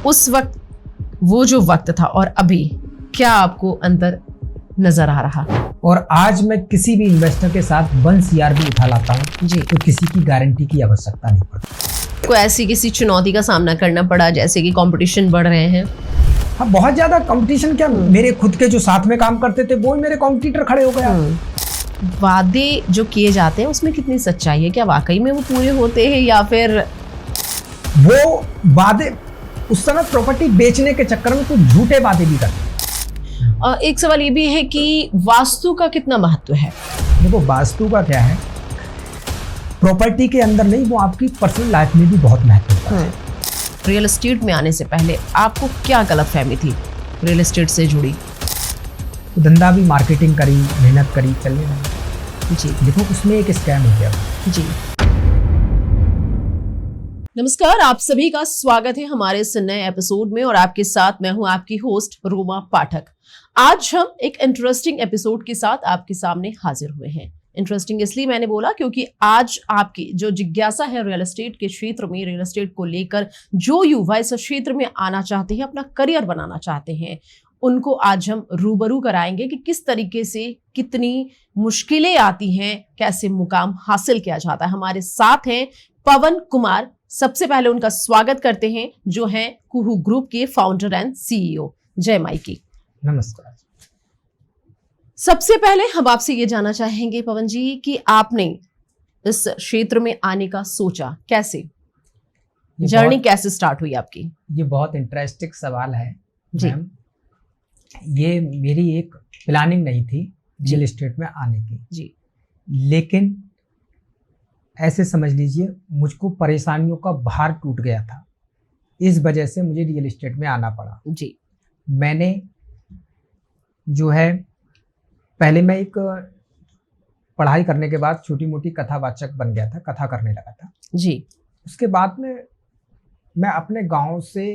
उस वक्त वो जो वक्त था और अभी क्या आपको अंतर नजर आ रहा? और आज मैं किसी भी इन्वेस्टर के साथ 1 CR भी उठा लाता हूँ जी। तो किसी की गारंटी की आवश्यकता नहीं पड़ती। को ऐसी किसी चुनौती का सामना करना पड़ा जैसे कि कंपटीशन बढ़ रहे हैं? हाँ, बहुत ज्यादा कंपटीशन। क्या मेरे खुद के जो साथ में काम करते थे वो ही मेरे कॉम्पिटिटर खड़े हो गए। वादे जो किए जाते हैं उसमें कितनी सच्चाई है? क्या वाकई में वो पूरे होते हैं या फिर वो वादे उस समय प्रॉपर्टी बेचने के चक्कर में कुछ झूठे वादे भी करते। एक सवाल ये भी है कि वास्तु का कितना महत्व है? देखो, वास्तु का क्या है, प्रॉपर्टी के अंदर नहीं, वो आपकी पर्सनल लाइफ में भी बहुत महत्व है। रियल एस्टेट में आने से पहले आपको क्या गलतफहमी थी रियल एस्टेट से जुड़ी? धंधा भी, मार्केटिंग करी, मेहनत करी, चलने लगी जी। देखो, उसमें एक स्कैम हो गया। जी। नमस्कार, आप सभी का स्वागत है हमारे इस नए एपिसोड में और आपके साथ मैं हूं आपकी होस्ट रोमा पाठक। आज हम एक इंटरेस्टिंग एपिसोड के साथ आपके सामने हाजिर हुए हैं। इंटरेस्टिंग इसलिए मैंने बोला क्योंकि आज आपकी जो जिज्ञासा है रियल एस्टेट के क्षेत्र में, रियल एस्टेट को लेकर जो युवा इस क्षेत्र में आना चाहते हैं, अपना करियर बनाना चाहते हैं, उनको आज हम रूबरू कराएंगे कि किस तरीके से कितनी मुश्किलें आती हैं, कैसे मुकाम हासिल किया जाता है। हमारे साथ हैं पवन कुमार। सबसे पहले उनका स्वागत करते हैं जो हैं कुहू ग्रुप के फाउंडर एंड CEO। जय माइकी। नमस्कार। सबसे पहले हम आपसे ये जानना चाहेंगे पवन जी कि आपने इस क्षेत्र में आने का सोचा कैसे, जर्नी कैसे स्टार्ट हुई आपकी? ये बहुत इंटरेस्टिंग सवाल है जी। मैम। ये मेरी एक प्लानिंग नहीं थी रियल एस्टेट में आने की जी। लेकिन ऐसे समझ लीजिए, मुझको परेशानियों का भार टूट गया था, इस वजह से मुझे रियल एस्टेट में आना पड़ा। जी। मैंने जो है, पहले मैं एक पढ़ाई करने के बाद छोटी मोटी कथावाचक बन गया था, कथा करने लगा था। जी। उसके बाद में मैं अपने गांव से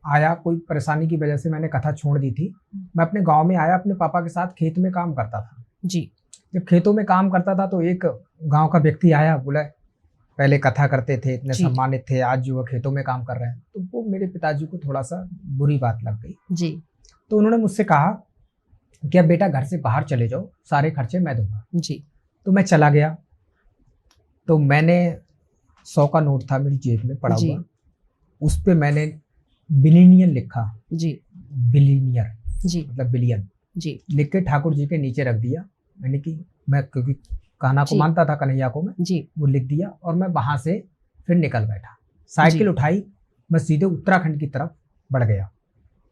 आया, कोई परेशानी की वजह से मैंने कथा छोड़ दी थी। मैं अपने गांव में आया, अपने पापा के साथ खेत में काम करता था। जी। जब खेतों में काम करता था तो एक गांव का व्यक्ति आया, बोला पहले कथा करते थे, इतने सम्मानित थे, आज जो खेतों में काम कर रहे हैं। तो वो मेरे पिताजी को थोड़ा सा बुरी बात लग गई। जी। तो उन्होंने मुझसे कहा कि अब बेटा घर से बाहर चले जाओ, सारे खर्चे मैं दूंगा। जी। तो मैं चला गया। तो मैंने 100 का नोट था मेरी जेब में पड़ा हुआ, उस पे मैंने बिलियनियर लिखा। जी। बिलियनियर जी। मतलब बिलियन जी। लिख के ठाकुर जी के नीचे रख दिया। मैंने कि मैं, क्योंकि कहना को मानता था, कन्हैया को मैं, जी। वो लिख दिया और मैं वहां से फिर निकल बैठा। साइकिल उठाई, मैं सीधे उत्तराखंड की तरफ बढ़ गया।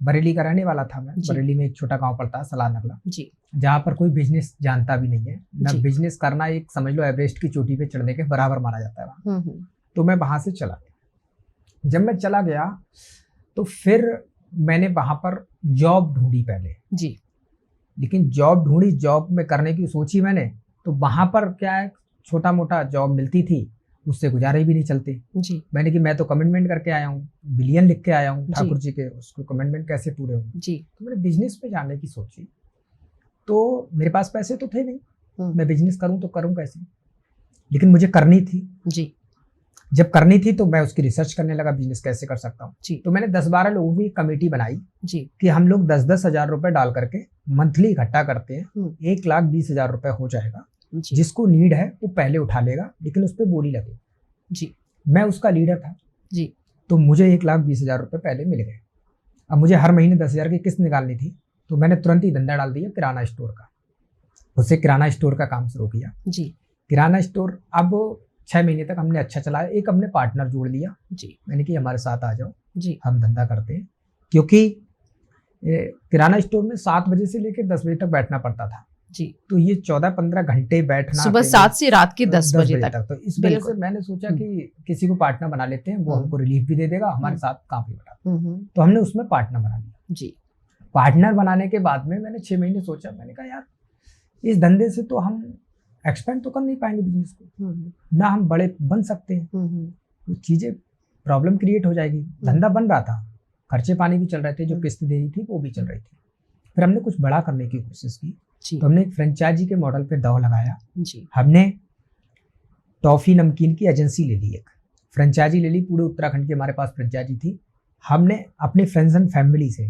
बरेली का रहने वाला था मैं। बरेली में एक छोटा गांव पड़ता है सलार नगला, जहाँ पर कोई बिजनेस जानता भी नहीं है ना। बिजनेस करना एक समझ लो एवरेस्ट की चोटी पे चढ़ने के बराबर माना जाता है वहाँ। तो मैं वहां से चला गया। जब मैं चला गया तो फिर मैंने वहां पर जॉब ढूंढी पहले। जी। लेकिन जॉब ढूंढी, जॉब में करने की सोची मैंने, तो वहां पर क्या है, छोटा मोटा जॉब मिलती थी, उससे गुजारे भी नहीं चलते। जी। मैंने कि मैं तो कमिटमेंट करके आया हूँ, बिलियन लिख के आया हूँ ठाकुर जी के, उसको कमिटमेंट कैसे पूरे होंगे। जी। तो मैंने बिजनेस में जाने की सोची। तो मेरे पास पैसे तो थे नहीं, मैं बिजनेस करूँ तो करूँ कैसे, लेकिन मुझे करनी थी। जी। जब करनी थी तो मैं उसकी रिसर्च करने लगा, बिजनेस कैसे कर सकता हूँ। तो मैंने 10-12 लोगों की कमेटी बनाई जी, कि हम लोग 10-10 हजार रुपए डाल करके मंथली इकट्ठा करते हैं, 1,20,000 रुपए हो जाएगा। जिसको नीड है वो पहले उठा लेगा, लेकिन उस पर बोली लगे। जी। मैं उसका लीडर था। जी। तो मुझे 1,20,000 रुपए पहले मिल गए। अब मुझे हर महीने 10,000 की किस्त निकालनी थी, तो मैंने तुरंत ही धंधा डाल दिया किराना स्टोर का। उससे किराना स्टोर का काम शुरू किया। जी। किराना स्टोर अब 6 महीने तक हमने अच्छा चलाया। एक हमने पार्टनर जोड़ लिया। जी। मैंने कि हमारे साथ आ जाओ जी, हम धंधा करते हैं। क्योंकि किराना स्टोर में 7 बजे से लेकर 10 बजे तक बैठना पड़ता था। जी। तो ये 14-15 घंटे बैठना, सुबह 7 से रात के 10 बजे तक। तो इस वजह से मैंने सोचा कि किसी को पार्टनर बना लेते हैं, वो हमको रिलीफ भी दे देगा, हमारे साथ काम भी बढ़ा। तो हमने उसमें पार्टनर बना लिया। जी। पार्टनर बनाने के बाद में मैंने 6 महीने सोचा, मैंने कहा यार इस धंधे से तो हम एक्सपेंड तो कर नहीं पाएंगे बिजनेस को, ना हम बड़े बन सकते हैं, वो चीजें प्रॉब्लम क्रिएट हो जाएगी। धंधा बन रहा था, खर्चे पानी भी चल रहे थे, जो किस्त दे रही थी वो भी चल रही थी। फिर हमने कुछ बड़ा करने की कोशिश की। तो हमने एक फ्रेंचाइजी के मॉडल पे दाव लगाया। जी। हमने टॉफी नमकीन की एजेंसी ले ली, एक फ्रेंचाइजी ले ली, पूरे उत्तराखंड की हमारे पास फ्रेंचाइजी थी। हमने अपने फ्रेंड्स एंड फैमिली से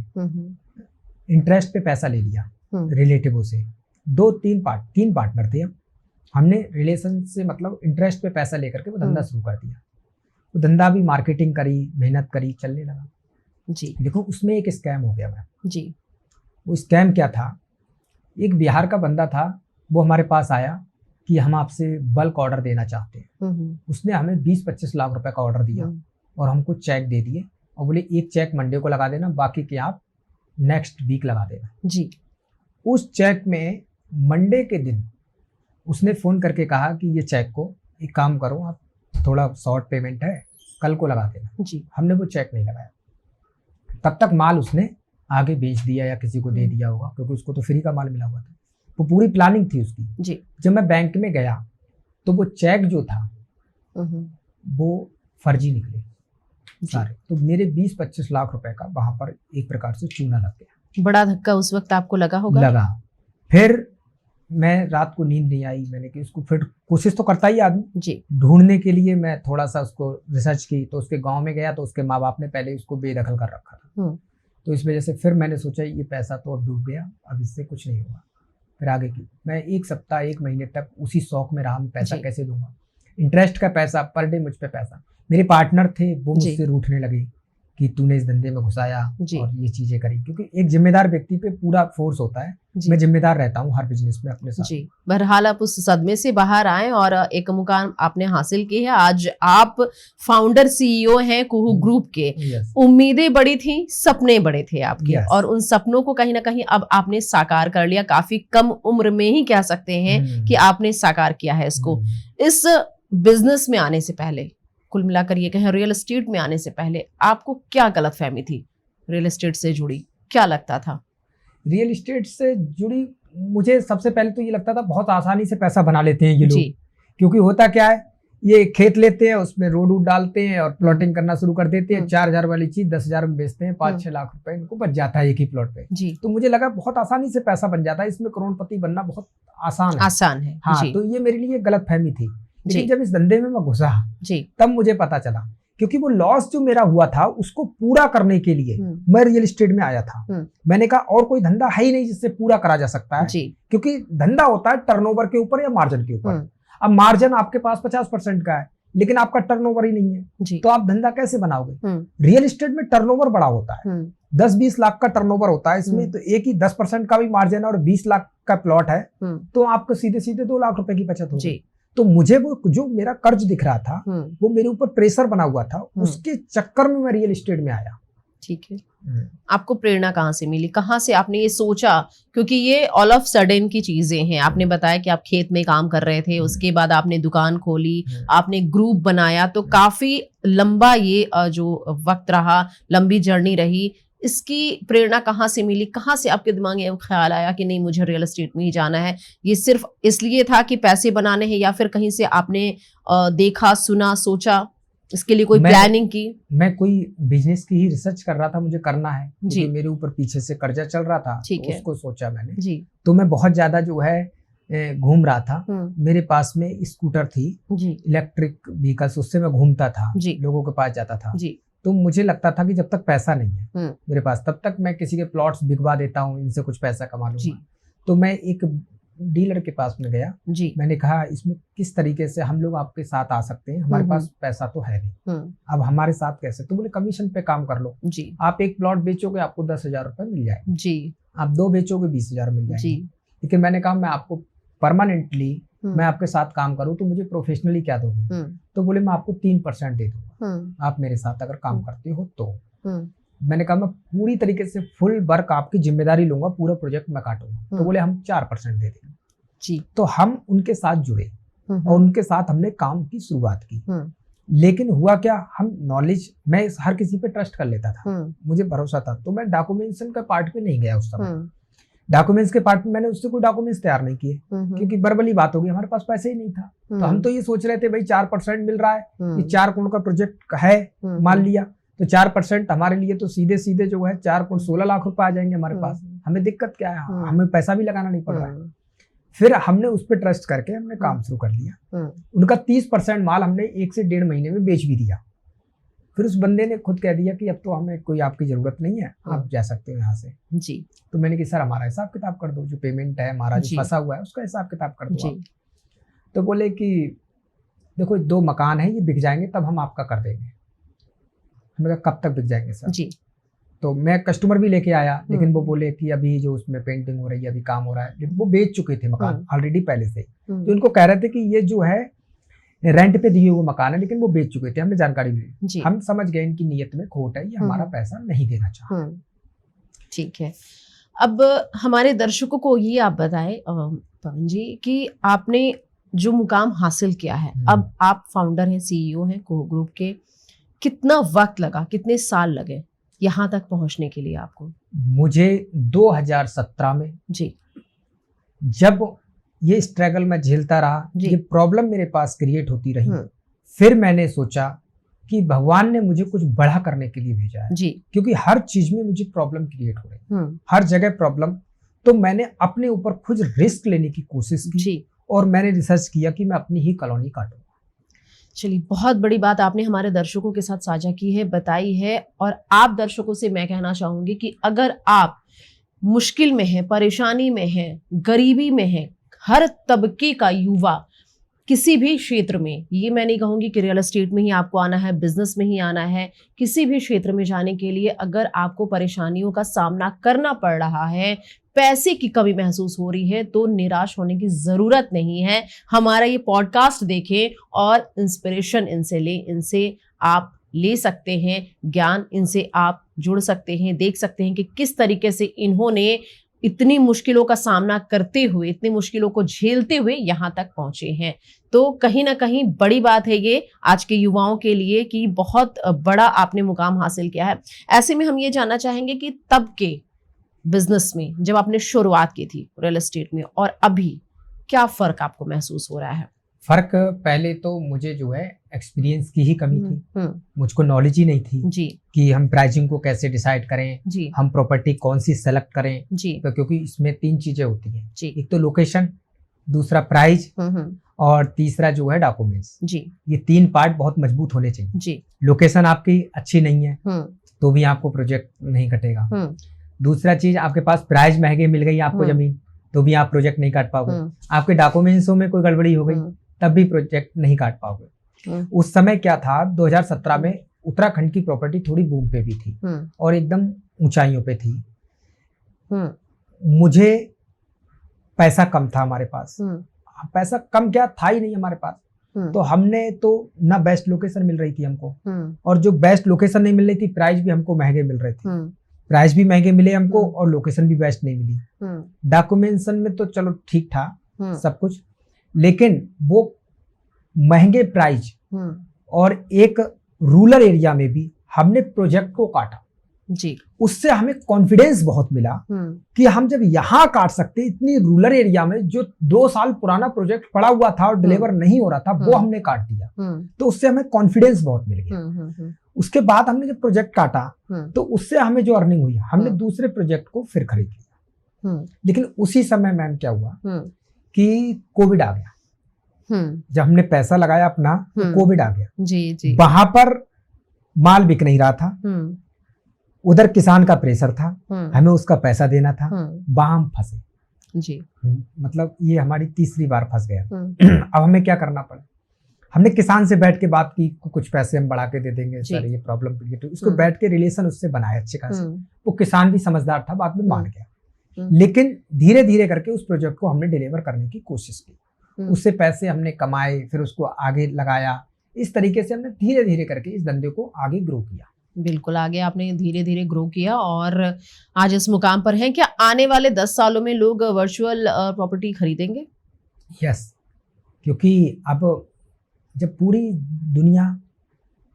इंटरेस्ट पे पैसा ले लिया, रिलेटिवों से। तीन पार्टनर थे। हमने रिलेशन से मतलब इंटरेस्ट पे पैसा लेकर के वो धंधा शुरू कर दिया। वो धंधा भी मार्केटिंग करी, मेहनत करी, चलने लगा जी। देखो उसमें एक स्कैम हो गया मैम जी। वो स्कैम क्या था, एक बिहार का बंदा था, वो हमारे पास आया कि हम आपसे बल्क ऑर्डर देना चाहते हैं। उसने हमें 20-25 लाख रुपए का ऑर्डर दिया और हमको चेक दे दिए और बोले एक चेक मंडे को लगा देना, बाकी के आप नेक्स्ट वीक लगा देना जी। उस चेक में मंडे के दिन उसने फ़ोन करके कहा कि ये चेक को एक काम करो, आप थोड़ा शॉर्ट पेमेंट है, कल को लगा देना जी। हमने वो चेक नहीं लगाया, तब तक माल उसने आगे बेच दिया या किसी को दे दिया होगा, क्योंकि उसको तो फ्री का माल मिला हुआ था। वो पूरी प्लानिंग थी उसकी जी। जब मैं बैंक में गया तो वो चेक जो था वो फर्जी निकले सारे, तो मेरे 20-25 लाख रुपए का वहां पर एक प्रकार से चूना लग गया। बड़ा धक्का उस वक्त आपको लगा होगा? लगा। फिर मैं रात को नींद नहीं आई, मैंने कि उसको फिर कोशिश तो करता ही आदमी जी ढूंढने के लिए। मैं थोड़ा सा उसको रिसर्च की, तो उसके गांव में गया तो उसके माँ बाप ने पहले उसको बेदखल कर रखा था, तो इस वजह से फिर मैंने सोचा ये पैसा तो अब डूब गया, अब इससे कुछ नहीं होगा। फिर आगे की मैं 1 सप्ताह 1 महीने तक उसी शौक में रहा, मैं पैसा कैसे दूंगा, इंटरेस्ट का पैसा पर डे मुझ पे पैसा। मेरे पार्टनर थे वो मुझसे रूठने लगे कि तूने इस धंधे में घुसाया और ये चीजें करी, क्योंकि एक जिम्मेदार व्यक्ति पे पूरा फोर्स होता है। मैं जिम्मेदार रहता हूँ हर बिजनेस में अपने साथ जी। बहरहाल आप उस सदमे से बाहर आए और एक मुकाम आपने हासिल की है। आज आप फाउंडर सीईओ हैं कुहू ग्रुप के। उम्मीदें बड़ी थी, सपने बड़े थे आपके, और उन सपनों को कहीं ना कहीं अब आपने साकार कर लिया। काफी कम उम्र में ही कह सकते हैं कि आपने साकार किया है इसको। इस बिजनेस में आने से पहले, कुल मिलाकर ये कहें रियल एस्टेट में आने से पहले, आपको क्या गलतफहमी थी रियल एस्टेट से जुड़ी? क्या लगता था? रियल एस्टेट से जुड़ी मुझे सबसे पहले तो ये लगता था बहुत आसानी से पैसा बना लेते हैं ये लोग, क्योंकि होता क्या है, ये खेत लेते हैं, उसमें रोड वोड डालते हैं और प्लॉटिंग करना शुरू कर देते हैं। 4,000 वाली चीज 10,000 में बेचते हैं, 5-6 लाख रुपए इनको बच जाता है एक ही प्लॉट पे जी। तो मुझे लगा बहुत आसानी से पैसा बन जाता है, इसमें करोड़पति बनना बहुत आसान है। हाँ जी। तो ये मेरे लिए गलतफहमी थी। लेकिन जब इस धंधे में मैं घुसा तब मुझे पता चला, क्योंकि वो लॉस जो मेरा हुआ था उसको पूरा करने के लिए मैं रियल एस्टेट में आया था। मैंने कहा और कोई धंधा है ही नहीं जिससे पूरा करा जा सकता है, क्योंकि धंधा होता है टर्नओवर के ऊपर या मार्जिन के ऊपर। अब मार्जिन आपके पास 50% का है लेकिन आपका टर्नओवर ही नहीं है, तो आप धंधा कैसे बनाओगे? रियल एस्टेट में टर्नओवर बड़ा होता है, 10-20 लाख का टर्नओवर होता है इसमें, तो एक ही 10% का भी मार्जिन है और 20 लाख का प्लॉट है, तो आपको सीधे सीधे 2 लाख रुपए की बचत होगी। तो मुझे वो जो मेरा कर्ज दिख रहा था वो मेरे ऊपर प्रेशर बना हुआ था, उसके चक्कर में मैं रियल एस्टेट में आया। ठीक है। आपको प्रेरणा कहाँ से मिली, कहाँ से आपने ये सोचा? क्योंकि ये ऑल ऑफ सडन की चीजें हैं। आपने बताया कि आप खेत में काम कर रहे थे, उसके बाद आपने दुकान खोली, आपने ग्रुप बनाया, तो काफी लंबा ये जो वक्त रहा, लंबी जर्नी रही। इसकी प्रेरणा कहाँ से मिली? कहाँ से आपके दिमाग में ख्याल आया कि नहीं मुझे रियल एस्टेट में ही जाना है? ये सिर्फ इसलिए था कि पैसे बनाने हैं, या फिर कहीं से आपने देखा, सुना, सोचा, इसके लिए कोई प्लानिंग की? मैं कोई बिजनेस की ही रिसर्च कर रहा था, मुझे करना है जी। मेरे ऊपर पीछे से कर्जा चल रहा था, तो उसको सोचा मैंने जी। तो मैं बहुत ज्यादा जो है घूम रहा था। मेरे पास में स्कूटर थी इलेक्ट्रिक व्हीकल्स, उससे मैं घूमता था, लोगों के पास जाता था जी। तो मुझे लगता था कि जब तक पैसा नहीं है मेरे पास, तब तक मैं किसी के प्लॉट्स बिकवा देता हूँ, इनसे कुछ पैसा कमा लूंगा। तो मैं एक डीलर के पास में गया जी। मैंने कहा इसमें किस तरीके से हम लोग आपके साथ आ सकते हैं, हमारे पास पैसा तो है नहीं, अब हमारे साथ कैसे? तो बोले कमीशन पे काम कर लो जी। आप एक प्लॉट बेचोगे आपको 10,000 रुपए मिल जाएंगे जी। आप 2 बेचोगे 20,000 मिल जाएंगे। लेकिन मैंने कहा मैं आपको परमानेंटली मैं आपके साथ काम करूं तो मुझे प्रोफेशनली क्या दोगे? तो बोले मैं आपको 3% दे दूंगा आप मेरे साथ अगर काम करते हो तो। मैंने कहा मैं पूरी तरीके से फुल वर्क आपकी जिम्मेदारी लूंगा, पूरा प्रोजेक्ट मैं काटूंगा। तो बोले हम 4% दे देंगे जी। तो हम उनके साथ जुड़े और उनके साथ हमने काम की शुरुआत की। लेकिन हुआ क्या, हम नॉलेज, मैं हर किसी पे ट्रस्ट कर लेता था, मुझे भरोसा था, तो मैं डॉक्यूमेंटेशन का पार्ट पे नहीं गया उस समय। डॉक्यूमेंट्स के पार्ट में मैंने उससे कोई डॉक्यूमेंट्स तैयार नहीं किए, क्योंकि बर्बली बात होगी, हमारे पास पैसे ही नहीं था। तो हम तो ये सोच रहे थे भाई 4% मिल रहा है, ये 4 करोड़ का प्रोजेक्ट है, मान लिया तो 4% हमारे लिए तो सीधे सीधे जो है 4 करोड़ 16 लाख रुपए आ जाएंगे हमारे पास। हमें दिक्कत क्या है, हमें पैसा भी लगाना नहीं पड़ रहा है। फिर हमने उस पर ट्रस्ट करके हमने काम शुरू कर दिया। उनका 30% माल हमने 1 से 1.5 महीने में बेच भी दिया। फिर उस बंदे ने खुद कह दिया कि अब तो हमें कोई आपकी जरूरत नहीं है, आप जा सकते हो यहाँ से जी। तो मैंने कहा सर हमारा हिसाब किताब कर दो, जो पेमेंट है हमारा जो फंसा हुआ है उसका हिसाब किताब कर दो आप। तो बोले कि देखो 2 मकान है ये बिक जाएंगे तब हम आपका कर देंगे। हमने कहा कब तक बिक जाएंगे सर जी? तो मैं कस्टमर भी लेके आया, लेकिन वो बोले कि अभी जो उसमें पेंटिंग हो रही है, अभी काम हो रहा है, लेकिन वो बेच चुके थे मकान ऑलरेडी पहले से। तो उनको कह रहे थे कि ये जो है रेंट पे दिए हुए मकान है, लेकिन वो बेच चुके थे, हमने जानकारी ली। हम समझ गए इनकी नीयत में खोट है, ये हमारा पैसा नहीं देना चाह। ठीक है, अब हमारे दर्शकों को ये आप बताएं पवन जी कि आपने जो मुकाम हासिल किया है, अब आप फाउंडर हैं, सीईओ हैं कोहो ग्रुप के, कितना वक्त लगा, कितने साल लगे यहाँ तक पहुंचने के लिए आपको? मुझे 2017 में जी जब ये स्ट्रगल में झेलता रहा, ये प्रॉब्लम मेरे पास क्रिएट होती रही, फिर मैंने सोचा कि भगवान ने मुझे कुछ बड़ा करने के लिए भेजा है जी, क्योंकि हर चीज में मुझे प्रॉब्लम क्रिएट हो रही, हर जगह प्रॉब्लम। तो मैंने अपने ऊपर खुद रिस्क लेने की कोशिश की जी, और मैंने रिसर्च किया कि मैं अपनी ही कॉलोनी काटूंगा। चलिए, बहुत बड़ी बात आपने हमारे दर्शकों के साथ साझा की है, बताई है, और आप दर्शकों से मैं कहना चाहूंगी कि अगर आप मुश्किल में हैं, परेशानी में हैं, गरीबी में हैं, हर तबके का युवा किसी भी क्षेत्र में, ये मैं नहीं कहूंगी कि रियल एस्टेट में ही आपको आना है, बिजनेस में ही आना है, किसी भी क्षेत्र में जाने के लिए अगर आपको परेशानियों का सामना करना पड़ रहा है, पैसे की कमी महसूस हो रही है, तो निराश होने की जरूरत नहीं है। हमारा ये पॉडकास्ट देखें और इंस्पिरेशन इनसे लें, इनसे आप ले सकते हैं ज्ञान, इनसे आप जुड़ सकते हैं, देख सकते हैं कि किस तरीके से इन्होंने इतनी मुश्किलों का सामना करते हुए, इतनी मुश्किलों को झेलते हुए यहाँ तक पहुंचे हैं। तो कहीं ना कहीं बड़ी बात है ये आज के युवाओं के लिए कि बहुत बड़ा आपने मुकाम हासिल किया है। ऐसे में हम ये जानना चाहेंगे कि तब के बिजनेस में जब आपने शुरुआत की थी रियल एस्टेट में और अभी क्या फर्क आपको महसूस हो रहा है? फर्क पहले तो मुझे जो है एक्सपीरियंस की ही कमी थी, मुझको नॉलेज ही नहीं थी जी, कि हम प्राइसिंग को कैसे डिसाइड करें जी, हम प्रॉपर्टी कौन सी सेलेक्ट करें जी, तो क्योंकि इसमें 3 चीजें होती हैं जी, एक तो लोकेशन, दूसरा प्राइस और तीसरा जो है डॉक्यूमेंट्स जी। ये 3 पार्ट बहुत मजबूत होने चाहिए जी। लोकेशन आपकी अच्छी नहीं है तो भी आपको प्रोजेक्ट नहीं कटेगा। दूसरा चीज, आपके पास प्राइस महंगे मिल गई आपको जमीन तो भी आप प्रोजेक्ट नहीं काट पाओगे। आपके डॉक्यूमेंट्सों में कोई गड़बड़ी हो गई तब भी प्रोजेक्ट नहीं काट पाओगे। उस समय क्या था, 2017 में उत्तराखंड की प्रॉपर्टी थोड़ी बूम पे भी थी और एकदम ऊंचाइयों पे थी। मुझे पैसा कम था हमारे पास, पैसा कम क्या था ही नहीं हमारे पास, तो हमने तो ना बेस्ट लोकेशन मिल रही थी हमको, और जो बेस्ट लोकेशन नहीं मिल रही थी प्राइस भी हमको महंगे मिल रहे थे, प्राइस भी महंगे मिले हमको और लोकेशन भी बेस्ट नहीं मिली। डॉक्यूमेंटेशन में तो चलो ठीक था सब कुछ, लेकिन वो महंगे प्राइस और एक रूरल एरिया में भी हमने प्रोजेक्ट को काटा जी, उससे हमें कॉन्फिडेंस बहुत मिला कि हम जब यहाँ काट सकते, इतनी रूरल एरिया में जो 2 साल पुराना प्रोजेक्ट पड़ा हुआ था और डिलीवर नहीं हो रहा था वो हमने काट दिया, तो उससे हमें कॉन्फिडेंस बहुत मिल गया। उसके बाद हमने जब प्रोजेक्ट काटा तो उससे हमें जो अर्निंग हुई, हमने दूसरे प्रोजेक्ट को फिर खरीद लिया। लेकिन उसी समय मैम क्या हुआ कि कोविड आ गया, जब हमने पैसा लगाया अपना तो कोविड आ गया जी, जी। वहां पर माल बिक नहीं रहा था, उधर किसान का प्रेशर था, हमें उसका पैसा देना था, वहां हम फंसे जी, मतलब ये हमारी तीसरी बार फंस गया। अब हमें क्या करना पड़ा, हमने किसान से बैठ के बात की, कुछ पैसे हम बढ़ा के दे देंगे सर, ये प्रॉब्लम क्रिएट हुई, उसको बैठ के रिलेशन उससे बनाए अच्छे खासे। वो किसान भी समझदार था, बाद में मान गया, लेकिन धीरे धीरे करके उस प्रोजेक्ट को हमने डिलीवर करने की कोशिश की, उससे पैसे हमने कमाए, फिर उसको आगे लगाया। इस तरीके से हमने धीरे धीरे करके इस धंधे को आगे ग्रो किया। बिल्कुल, आगे आपने धीरे धीरे ग्रो किया और आज इस मुकाम पर हैं। क्या आने वाले 10 सालों में लोग वर्चुअल प्रॉपर्टी खरीदेंगे? यस, क्योंकि अब जब पूरी दुनिया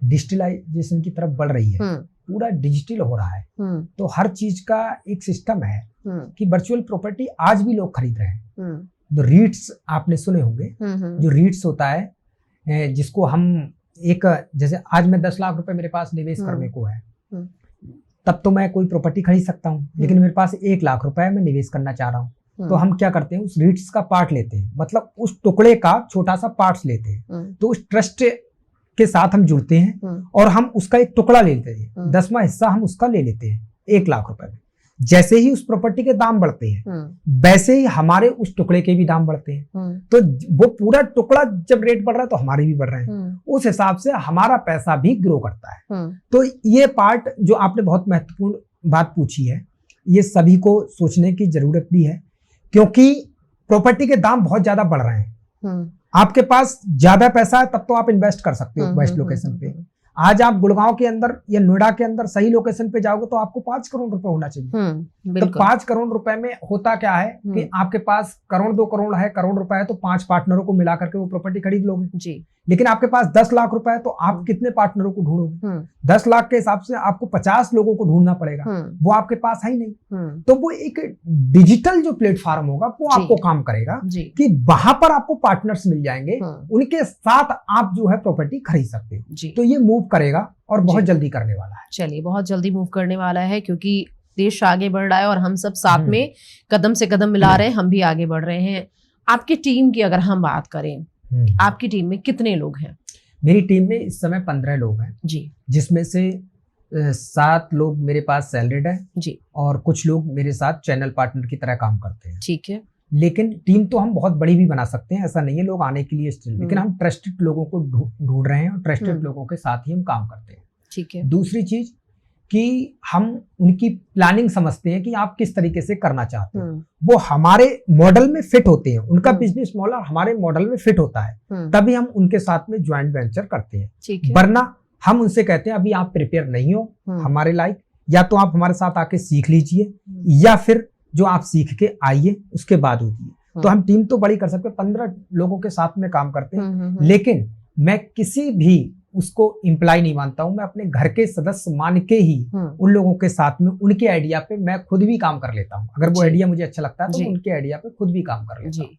डिजिटलाइजेशन की तरफ बढ़ रही है, पूरा डिजिटल हो रहा है, तो हर चीज का एक सिस्टम है कि वर्चुअल प्रॉपर्टी आज भी लोग खरीद रहे हैं। जो रीट्स आपने सुने होंगे, जो रीट्स होता है जिसको हम एक, जैसे आज मैं 10 लाख रुपए मेरे पास निवेश करने को है, तब तो मैं कोई प्रॉपर्टी खरीद सकता हूँ, लेकिन मेरे पास 1 लाख रुपए मैं निवेश करना चाह रहा हूँ, तो हम क्या करते हैं, उस रीट्स का पार्ट लेते हैं, मतलब उस टुकड़े का छोटा सा पार्ट्स लेते हैं। तो उस ट्रस्ट के साथ हम जुड़ते हैं और हम उसका एक टुकड़ा ले लेते हैं, 10वां हिस्सा हम उसका ले लेते हैं 1 लाख रुपए में। जैसे ही उस प्रॉपर्टी के दाम बढ़ते हैं वैसे ही हमारे उस टुकड़े के भी दाम बढ़ते हैं। तो वो पूरा टुकड़ा जब रेट बढ़ रहा है तो हमारे भी बढ़ रहे हैं, उस हिसाब से हमारा पैसा भी ग्रो करता है। तो ये पार्ट जो आपने बहुत महत्वपूर्ण बात पूछी है, ये सभी को सोचने की जरूरत भी है, क्योंकि प्रॉपर्टी के दाम बहुत ज्यादा बढ़ रहे हैं। आपके पास ज्यादा पैसा है तब तो आप इन्वेस्ट कर सकते हो बेस्ट लोकेशन पे। आज आप गुड़गांव के अंदर या नोएडा के अंदर सही लोकेशन पे जाओगे तो आपको 5 करोड़ रुपए होना चाहिए। तो 5 करोड़ रुपए में होता क्या है कि आपके पास करोड़ 2 करोड़ है, करोड़ रुपए है, तो 5 पार्टनरों को मिला करके वो प्रॉपर्टी खरीद लोगे जी। लेकिन आपके पास 10 लाख रुपए है तो आप कितने पार्टनरों को ढूंढोगे? 10 लाख के हिसाब से आपको 50 लोगों को ढूंढना पड़ेगा, वो आपके पास है ही नहीं। तो वो एक डिजिटल जो प्लेटफॉर्म होगा वो आपको काम करेगा कि वहां पर आपको पार्टनर्स मिल जाएंगे, उनके साथ आप जो है प्रॉपर्टी खरीद सकते हो। तो ये मूव करेगा और बहुत जल्दी करने वाला है। चलिए, बहुत जल्दी मूव करने वाला है, क्योंकि देश आगे बढ़ रहा है और हम सब साथ में कदम से कदम मिला रहे हैं, हम भी आगे बढ़ रहे हैं। आपकी टीम की अगर हम बात करें, आपकी टीम में कितने लोग हैं? मेरी टीम में इस समय 15 लोग हैं जी, जिसमें से 7 लोग मेरे पास सैलरीड है जी, और कुछ लोग मेरे साथ चैनल पार्टनर की तरह काम करते हैं। ठीक है। लेकिन टीम तो हम बहुत बड़ी भी बना सकते हैं, ऐसा नहीं है लोग आने के लिए स्टिल, लेकिन हम ट्रस्टेड लोगों को ढूंढ रहे हैं और ट्रस्टेड लोगों के साथ ही हम काम करते हैं। ठीक है। दूसरी चीज कि हम उनकी प्लानिंग समझते हैं कि आप किस तरीके से करना चाहते हैं, वो हमारे मॉडल में फिट होते हैं, उनका बिजनेस मॉडल हमारे मॉडल में फिट होता है, तभी हम उनके साथ में ज्वाइंट वेंचर करते हैं। वरना हम उनसे कहते हैं अभी आप प्रिपेयर नहीं हो हमारे लायक, या तो आप हमारे साथ आके सीख लीजिए, या फिर जो आप सीख के आइए उसके बाद होती। तो हम टीम तो बड़ी कर सकते हैं, 15 लोगों के साथ में काम करते हैं, लेकिन मैं किसी भी उसको इम्प्लाई नहीं मानता हूं, मैं अपने घर के सदस्य मान के ही उन लोगों के साथ में उनके आइडिया पे मैं खुद भी काम कर लेता हूं। अगर वो आइडिया मुझे अच्छा लगता है तो उनके आइडिया पे खुद भी काम कर लेता हूं।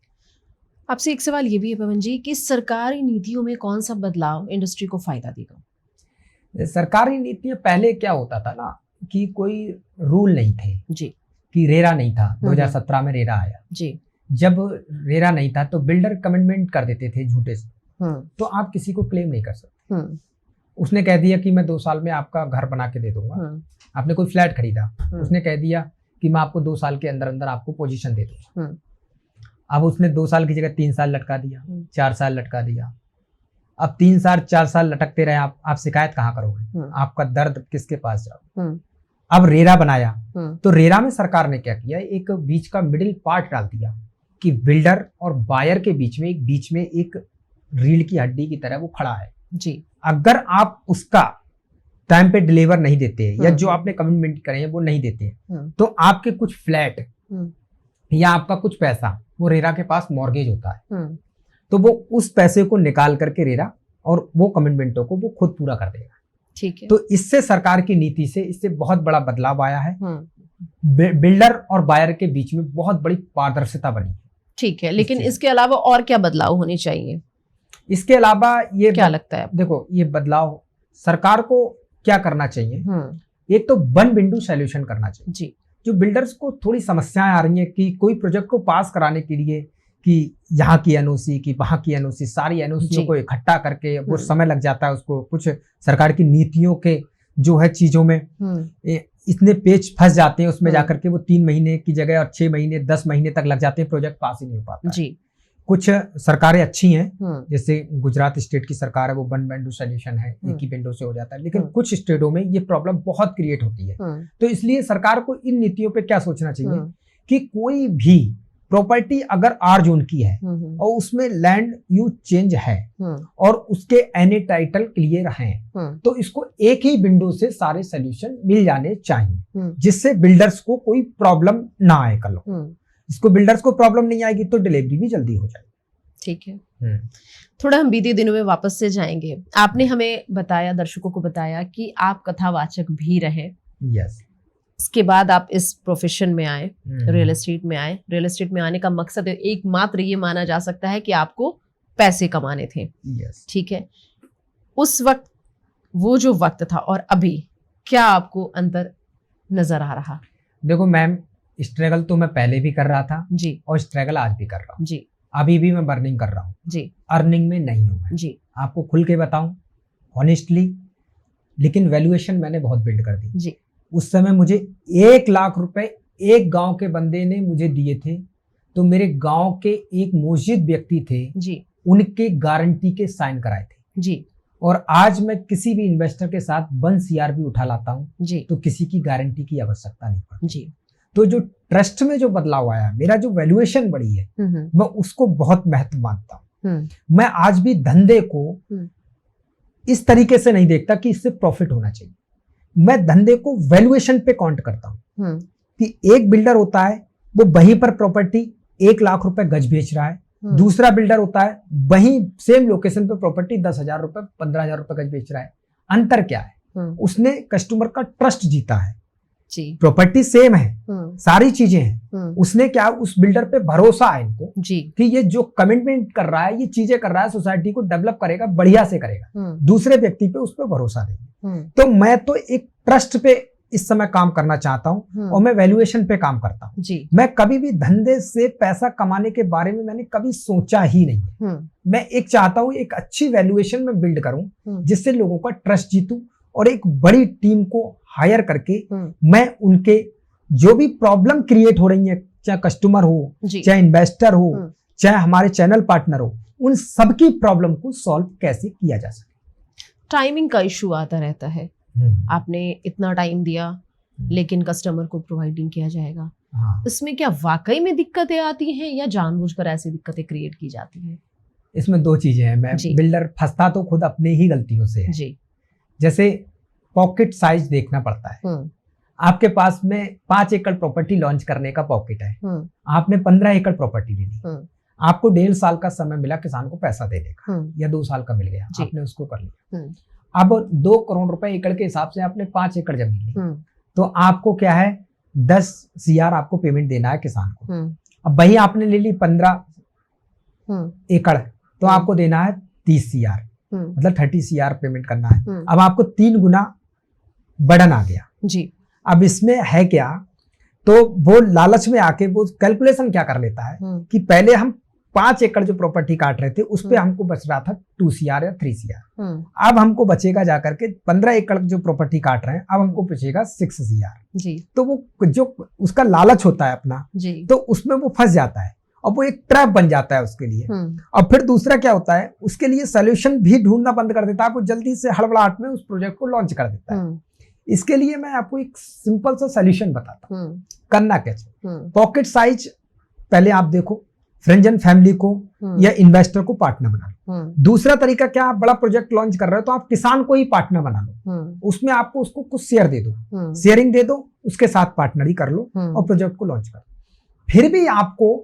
आपसे एक सवाल ये भी है पवन जी कि सरकारी नीतियों में कौन सा बदलाव इंडस्ट्री को फायदा देगा? सरकारी नीतियां पहले क्या होता था ना कि कोई रूल नहीं थे जी, कि रेरा नहीं था। 2017 में रेरा आया जी। जब रेरा नहीं था तो बिल्डर कमिटमेंट कर देते थे झूठे से, तो आप किसी को क्लेम नहीं कर सकते। उसने कह दिया कि मैं 2 साल में आपका घर बना के दे दूंगा। आपने कोई फ्लैट खरीदा, उसने कह दिया कि मैं आपको 2 साल के अंदर अंदर आपको पोजीशन दे दूंगा। अब उसने 2 साल की जगह 3 साल लटका दिया, 4 साल लटका दिया। अब 3 साल 4 साल लटकते रहे आप शिकायत कहाँ करोगे? आपका दर्द किसके पास जाओ? अब रेरा बनाया तो रेरा में सरकार ने क्या किया, एक बीच का मिडिल पार्ट डाल दिया कि बिल्डर और बायर के बीच में एक रीढ़ की हड्डी की तरह वो खड़ा है जी। अगर आप उसका टाइम पे डिलीवर नहीं देते या जो आपने कमिटमेंट करे हैं वो नहीं देते तो आपके कुछ फ्लैट या आपका कुछ पैसा वो रेरा के पास मॉर्गेज होता है, तो वो उस पैसे को निकाल करके रेरा और वो कमिटमेंटों को वो खुद पूरा कर देगा। ठीक है। तो इससे सरकार की नीति से इससे बहुत बड़ा बदलाव आया है, बिल्डर और बायर के बीच में बहुत बड़ी पारदर्शिता बनी। ठीक है, लेकिन इसके अलावा और क्या बदलाव होने चाहिए? इसके अलावा ये क्या लगता है? देखो, ये बदलाव सरकार को क्या करना चाहिए, एक तो वन विंडो सॉल्यूशन करना चाहिए जी। जो बिल्डर्स को थोड़ी समस्याएं आ रही हैं कि कोई प्रोजेक्ट को पास कराने के लिए कि यहाँ की एनओसी की वहां की एनओसी, सारी एनओसी को इकट्ठा करके वो समय लग जाता है उसको। कुछ सरकार की नीतियों के जो है चीजों में इतने पेच फंस जाते हैं उसमें जाकर के वो 3 महीने की जगह और 6 महीने 10 महीने तक लग जाते हैं, प्रोजेक्ट पास ही नहीं हो पाता जी। कुछ सरकारें अच्छी हैं, जैसे गुजरात स्टेट की सरकार है वो वन विंडो सॉल्यूशन है, एक ही विंडो से हो जाता है, लेकिन कुछ स्टेटों में ये प्रॉब्लम बहुत क्रिएट होती है। तो इसलिए सरकार को इन नीतियों पे क्या सोचना चाहिए कि कोई भी प्रॉपर्टी अगर आर जोन की है और उसमें लैंड यूज चेंज है और उसके एनी टाइटल क्लियर हैं, तो इसको एक ही विंडो से सारे सोल्यूशन मिल जाने चाहिए, जिससे बिल्डर्स को कोई प्रॉब्लम ना आए कल। इसको बिल्डर्स को प्रॉब्लम नहीं आएगी तो डिलीवरी भी जल्दी हो जाएगी। ठीक है। थोड़ा हम बीते दिनों में वापस से जाएंगे। आपने हमें बताया, दर्शकों को बताया कि आप कथावाचक भी रहे। यस। इसके बाद आप इस प्रोफेशन में आए, रियल एस्टेट में आए। रियल एस्टेट में आने का मकसद एकमात्र ये माना जा सकता है कि आपको पैसे कमाने थे। यस। ठीक है। उस वक्त वो जो वक्त था और अभी क्या आपको अंतर नजर आ रहा? देखो मैम, स्ट्रगल तो मैं पहले भी कर रहा था जी, और स्ट्रगल आज भी कर रहा हूँ जी। अभी भी मैं बर्निंग कर रहा हूँ जी। अर्निंग में नहीं हूँ मैं जी। आपको खुल के बताऊं ऑनेस्टली, लेकिन वैल्यूएशन मैंने बहुत बिल्ड कर दी जी। उस समय मुझे 1 लाख रुपए एक गांव के बंदे ने मुझे दिए थे, तो मेरे गांव के एक मोजिद व्यक्ति थे जी, उनके गारंटी के साइन कराए थे जी। और आज मैं किसी भी इन्वेस्टर के साथ 1 CR भी उठा लाता हूं जी, तो किसी की गारंटी की आवश्यकता नहीं पड़ती जी। तो जो ट्रस्ट में जो बदलाव आया, मेरा जो वैल्यूएशन बढ़ी है, मैं उसको बहुत महत्व मानता हूँ। मैं आज भी धंधे को इस तरीके से नहीं देखता कि इससे प्रॉफिट होना चाहिए, मैं धंधे को वैल्यूएशन पे काउंट करता हूँ कि एक बिल्डर होता है वो वहीं पर प्रॉपर्टी 1 लाख रुपए गज बेच रहा है, दूसरा बिल्डर होता है वहीं सेम लोकेशन पे प्रॉपर्टी 10,000 रुपए 15,000 रुपए गज बेच रहा है। अंतर क्या है? उसने कस्टमर का ट्रस्ट जीता है, प्रॉपर्टी सेम है, सारी चीजें हैं, उसने क्या उस बिल्डर पे भरोसा है इनको जी कि ये जो कमिटमेंट कर रहा है, ये चीजें कर रहा है, सोसाइटी को डेवलप करेगा, बढ़िया से करेगा, दूसरे व्यक्ति पे उस पर भरोसा नहीं। तो मैं तो एक ट्रस्ट पे इस समय काम करना चाहता हूं और मैं वैल्यूएशन पे काम करता हूं जी। मैं कभी भी धंधे से पैसा कमाने के बारे में मैंने कभी सोचा ही नहीं। मैं एक चाहता हूं एक अच्छी वैल्यूएशन में बिल्ड करूं जिससे लोगों का ट्रस्ट जीतूं और एक बड़ी टीम को हायर करके मैं उनके जो भी प्रॉब्लम क्रिएट हो रही है, चाहे कस्टमर हो, चाहे इन्वेस्टर हो, चाहे हमारे चैनल पार्टनर हो, उन सबकी प्रॉब्लम को सॉल्व कैसे किया जा सके। टाइमिंग का इशू आता रहता है, आपने इतना टाइम दिया लेकिन कस्टमर को प्रोवाइड नहीं किया जाएगा, इसमें क्या वाकई में दिक्कतें आती हैं या जानबूझकर ऐसी दिक्कतें क्रिएट की जाती हैं? इसमें 2 चीजें हैं। मैं बिल्डर फंसता तो खुद अपने ही गलतियों से है जी। जैसे पॉकेट साइज देखना पड़ता है। आपके पास में 5 एकड़ प्रॉपर्टी लॉन्च करने का पॉकेट है, आपने 15 एकड़ प्रॉपर्टी ले ली, आपको 1.5 साल का समय मिला किसान को पैसा देने का या 2 साल का मिल गया, आपने उसको कर लिया। अब 2 करोड़ रुपए एकड़ के हिसाब से आपने 5 एकड़ जमीन ली, तो आपको क्या है 10 CR आपको पेमेंट देना है किसान को। अब वही आपने ले ली 15 एकड़ तो आपको देना है 30 CR, मतलब 30 CR पेमेंट करना है। अब आपको 3 गुना बर्डन आ गया जी। अब इसमें है क्या, तो वो लालच में आके वो कैलकुलेशन क्या कर लेता है कि पहले हम 5 एकड़ जो प्रॉपर्टी काट रहे थे उस पे हमको बच रहा था 2 CR या 3 CR, अब हमको बचेगा जाकर के 15 एकड़ जो प्रॉपर्टी काट रहे हैं अब हमको बचेगा 6 CR जी। तो वो जो उसका लालच होता है अपना जी, तो उसमें वो फंस जाता है और वो एक ट्रैप बन जाता है उसके लिए। और फिर दूसरा क्या होता है, उसके लिए सोल्यूशन भी ढूंढना बंद कर देता है, वो जल्दी से हड़बड़ाहट में उस प्रोजेक्ट को लॉन्च कर देता है। इसके लिए मैं आपको एक सिंपल सा सोल्यूशन बताता हूँ, करना कैसे। पॉकेट साइज पहले आप देखो, फ्रेंड्स एंड फैमिली को या इन्वेस्टर को पार्टनर बना लो। दूसरा तरीका क्या, आप बड़ा प्रोजेक्ट लॉन्च कर रहे हो तो आप किसान को ही पार्टनर बना लो, उसमें आपको उसको कुछ शेयर दे दो, शेयरिंग दे दो, उसके साथ पार्टनर ही कर लो और प्रोजेक्ट को लॉन्च कर लो। फिर भी आपको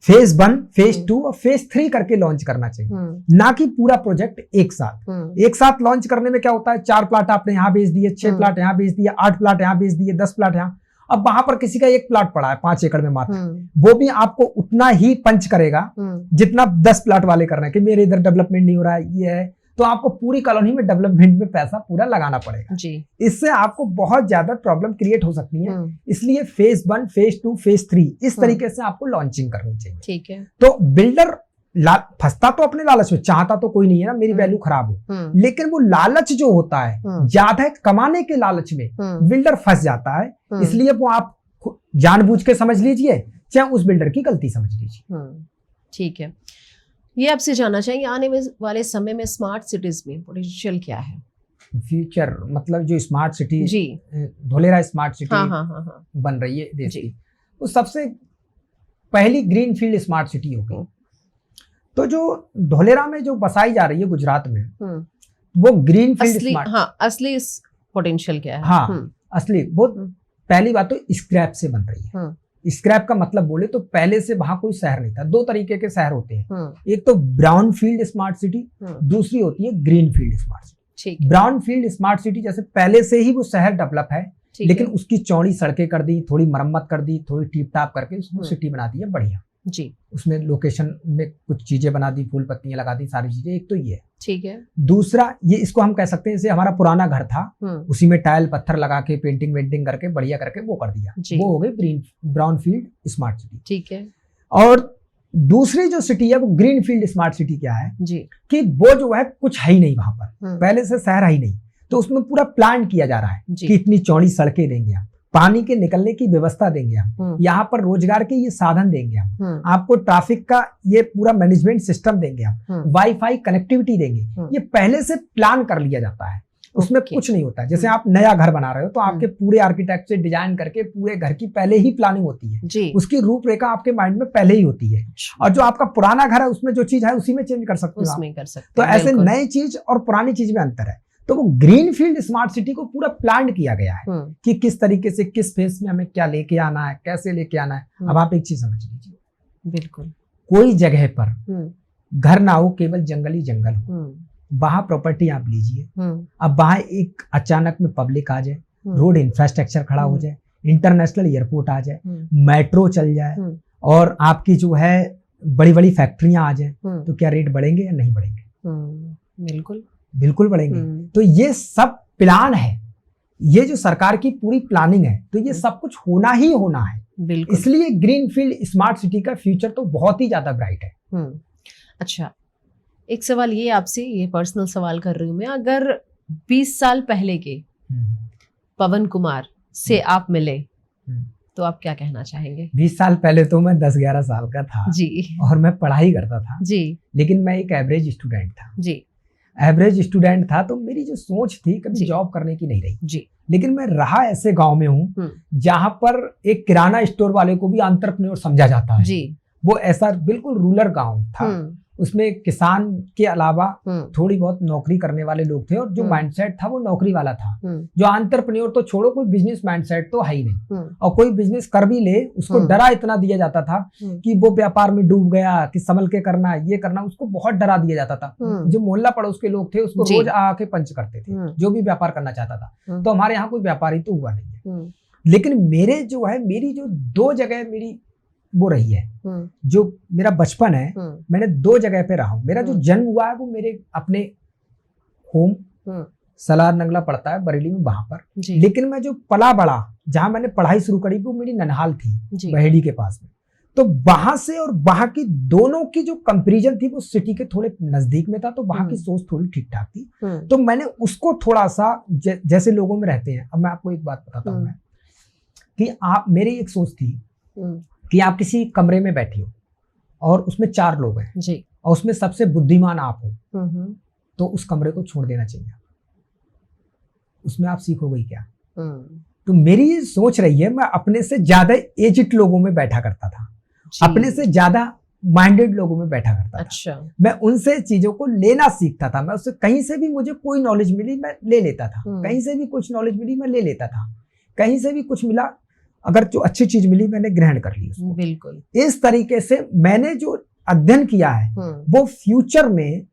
फेज 1, फेज 2 और फेज 3 करके लॉन्च करना चाहिए, ना कि पूरा प्रोजेक्ट एक साथ लॉन्च करने में क्या होता है, 4 प्लाट आपने यहाँ बेच दिए, 6 प्लाट यहाँ बेच दिए, 8 प्लाट यहाँ बेच दिए, 10 प्लाट यहाँ, अब वहां पर किसी का 1 प्लाट पड़ा है 5 एकड़ में मात्र, वो भी आपको उतना ही पंच करेगा जितना 10 प्लाट वाले कर रहे हैं कि मेरे इधर डेवलपमेंट नहीं हो रहा है, ये है, तो आपको पूरी कॉलोनी में डेवलपमेंट में पैसा पूरा लगाना पड़ेगा जी। इससे आपको बहुत ज्यादा प्रॉब्लम क्रिएट हो सकती है, इसलिए फेज 1, फेज 2, फेज 3 इस तरीके से आपको लॉन्चिंग करनी चाहिए। ठीक है। तो बिल्डर फंसता तो अपने लालच में, चाहता तो कोई नहीं है ना मेरी वैल्यू खराब हो, लेकिन वो लालच जो होता है ज्यादा कमाने के लालच में बिल्डर फंस जाता है। इसलिए वो आप जानबूझ के समझ लीजिए चाहे उस बिल्डर की गलती समझ लीजिए। ठीक है, ये आपसे जानना चाहेंगे आने वाले समय में स्मार्ट सिटीज में पोटेंशियल क्या है? फ्यूचर मतलब जो स्मार्ट सिटी जी, धोलेरा स्मार्ट सिटी बन रही है देश की, तो सबसे पहली ग्रीन फील्ड स्मार्ट सिटी होगी। तो जो धोलेरा में जो बसाई जा रही है गुजरात में, वो ग्रीन फील्ड असली पोटेंशियल क्या है? हाँ असली वो पहली बात तो स्क्रैप से बन रही है। स्क्रैप का मतलब बोले तो पहले से वहां कोई शहर नहीं था। 2 तरीके के शहर होते हैं, एक तो ब्राउन फील्ड स्मार्ट सिटी, दूसरी होती है green field smart city. Brown field smart city जैसे पहले से ही वो शहर डेवलप है, लेकिन उसकी चौड़ी सड़कें कर दी, थोड़ी मरम्मत कर दी, थोड़ी टीप टाप करके उसको सिटी बना दी है बढ़िया जी। उसमें लोकेशन में कुछ चीजें बना दी, फूल पत्तियां लगा दी, सारी चीजें। एक तो ये ठीक है। दूसरा ये इसको हम कह सकते हैं जैसे हमारा पुराना घर था, उसी में टाइल पत्थर लगा के पेंटिंग वेंटिंग करके बढ़िया करके वो कर दिया, वो हो गई ब्राउन फील्ड स्मार्ट सिटी। ठीक है। और दूसरी जो सिटी है वो ग्रीन फील्ड स्मार्ट सिटी क्या है जी, कि वो जो है कुछ है ही नहीं वहां पर, पहले से शहर है ही नहीं, तो उसमें पूरा प्लान किया जा रहा है कि इतनी चौड़ी सड़कें देंगे हम, पानी के निकलने की व्यवस्था देंगे हम, यहाँ पर रोजगार के ये साधन देंगे हम, आपको ट्रैफिक का ये पूरा मैनेजमेंट सिस्टम देंगे हम, वाईफाई कनेक्टिविटी देंगे। ये पहले से प्लान कर लिया जाता है, उसमें कुछ नहीं होता है। जैसे आप नया घर बना रहे हो तो आपके पूरे आर्किटेक्चर डिजाइन करके पूरे घर की पहले ही प्लानिंग होती है, उसकी रूपरेखा आपके माइंड में पहले ही होती है, और जो आपका पुराना घर है उसमें जो चीज है उसी में चेंज कर सकते हो। तो ऐसे नई चीज और पुरानी चीज में अंतर है। तो वो ग्रीन फील्ड स्मार्ट सिटी को पूरा प्लान किया गया है कि किस तरीके से किस फेस में हमें क्या लेके आना है, कैसे लेके आना है। अब आप एक चीज समझ लीजिए, बिल्कुल कोई जगह पर घर ना हो, केवल जंगल ही जंगल हो, वहां प्रॉपर्टी आप लीजिए, अब वहां एक अचानक में पब्लिक आ जाए, रोड इंफ्रास्ट्रक्चर खड़ा हो जाए, इंटरनेशनल एयरपोर्ट आ जाए, मेट्रो चल जाए और आपकी जो है बड़ी बड़ी फैक्ट्रियां आ जाए, तो क्या रेट बढ़ेंगे या नहीं बढ़ेंगे? बिल्कुल बिल्कुल बढ़ेंगे। तो ये सब प्लान है, ये जो सरकार की पूरी प्लानिंग है, तो ये सब कुछ होना ही होना है। इसलिए ग्रीन फील्ड स्मार्ट सिटी का फ्यूचर तो बहुत ही ज्यादा ब्राइट है। अच्छा, एक सवाल ये आपसे, ये पर्सनल सवाल कर रही हूँ मैं, अगर 20 साल पहले के पवन कुमार से आप मिले तो आप क्या कहना चाहेंगे? 20 साल पहले तो मैं 10-11 साल का था जी, और मैं पढ़ाई करता था जी, लेकिन मैं एक एवरेज स्टूडेंट था जी, एवरेज स्टूडेंट था। तो मेरी जो सोच थी कभी जॉब करने की नहीं रही जी, लेकिन मैं रहा ऐसे गांव में हूँ जहां पर एक किराना स्टोर वाले को भी एंटरप्रेन्योर समझा जाता है जी। वो ऐसा बिल्कुल रूरल गांव था, उसमें किसान के अलावा थोड़ी बहुत नौकरी करने वाले लोग थे, और जो माइंडसेट था वो नौकरी वाला था। जो एंटरप्रेन्योर तो छोड़ो, कोई बिजनेस माइंडसेट तो है ही नहीं, और कोई बिजनेस कर भी ले उसको डरा इतना दिया जाता था कि वो व्यापार में डूब गया, कि संभल के करना, ये करना, उसको बहुत डरा दिया जाता था। जो मोहल्ला पड़ोस के लोग थे उसको रोज आके पंच करते थे, जो भी व्यापार करना चाहता था। तो हमारे यहाँ कोई व्यापारी तो हुआ नहीं है, लेकिन मेरे जो है मेरी जो 2 जगह मेरी वो रही है, जो मेरा बचपन है, मैंने 2 जगह पे रहा हूँ। मेरा जो जन्म हुआ है वो मेरे अपने होम सलार नगला पड़ता है बरेली में, वहां पर, लेकिन मैं जो पला बड़ा जहां मैंने पढ़ाई शुरू करी वो मेरी ननहाल थी, बहेड़ी के पास में। तो वहां से और वहां की दोनों की जो कंपैरिजन थी वो सिटी के थोड़े नजदीक में था, तो वहां की सोच थोड़ी ठीक ठाक थी। तो मैंने उसको थोड़ा सा जैसे लोगों में रहते हैं। अब मैं आपको एक बात बताता हूँ कि आप, मेरी एक सोच थी कि आप किसी कमरे में बैठी हो और उसमें 4 लोग हैं जी, और उसमें सबसे बुद्धिमान आप हो, तो उस कमरे को छोड़ देना चाहिए, उसमें आप सीखोगे क्या? तो मेरी ये सोच रही है, मैं अपने से ज्यादा एजिड लोगों में बैठा करता था, अपने से ज्यादा माइंडेड लोगों में बैठा करता था। अच्छा। मैं उनसे चीजों को लेना सीखता था, मैं उससे कहीं से भी मुझे कोई नॉलेज मिली मैं ले लेता था, कहीं से भी कुछ नॉलेज मिली मैं ले लेता था, कहीं से भी कुछ मिला, अगर जो अच्छी चीज मिली मैंने ग्रहण कर ली उसको। बिल्कुल इस तरीके से मैंने जो अध्ययन किया है वो फ्यूचर में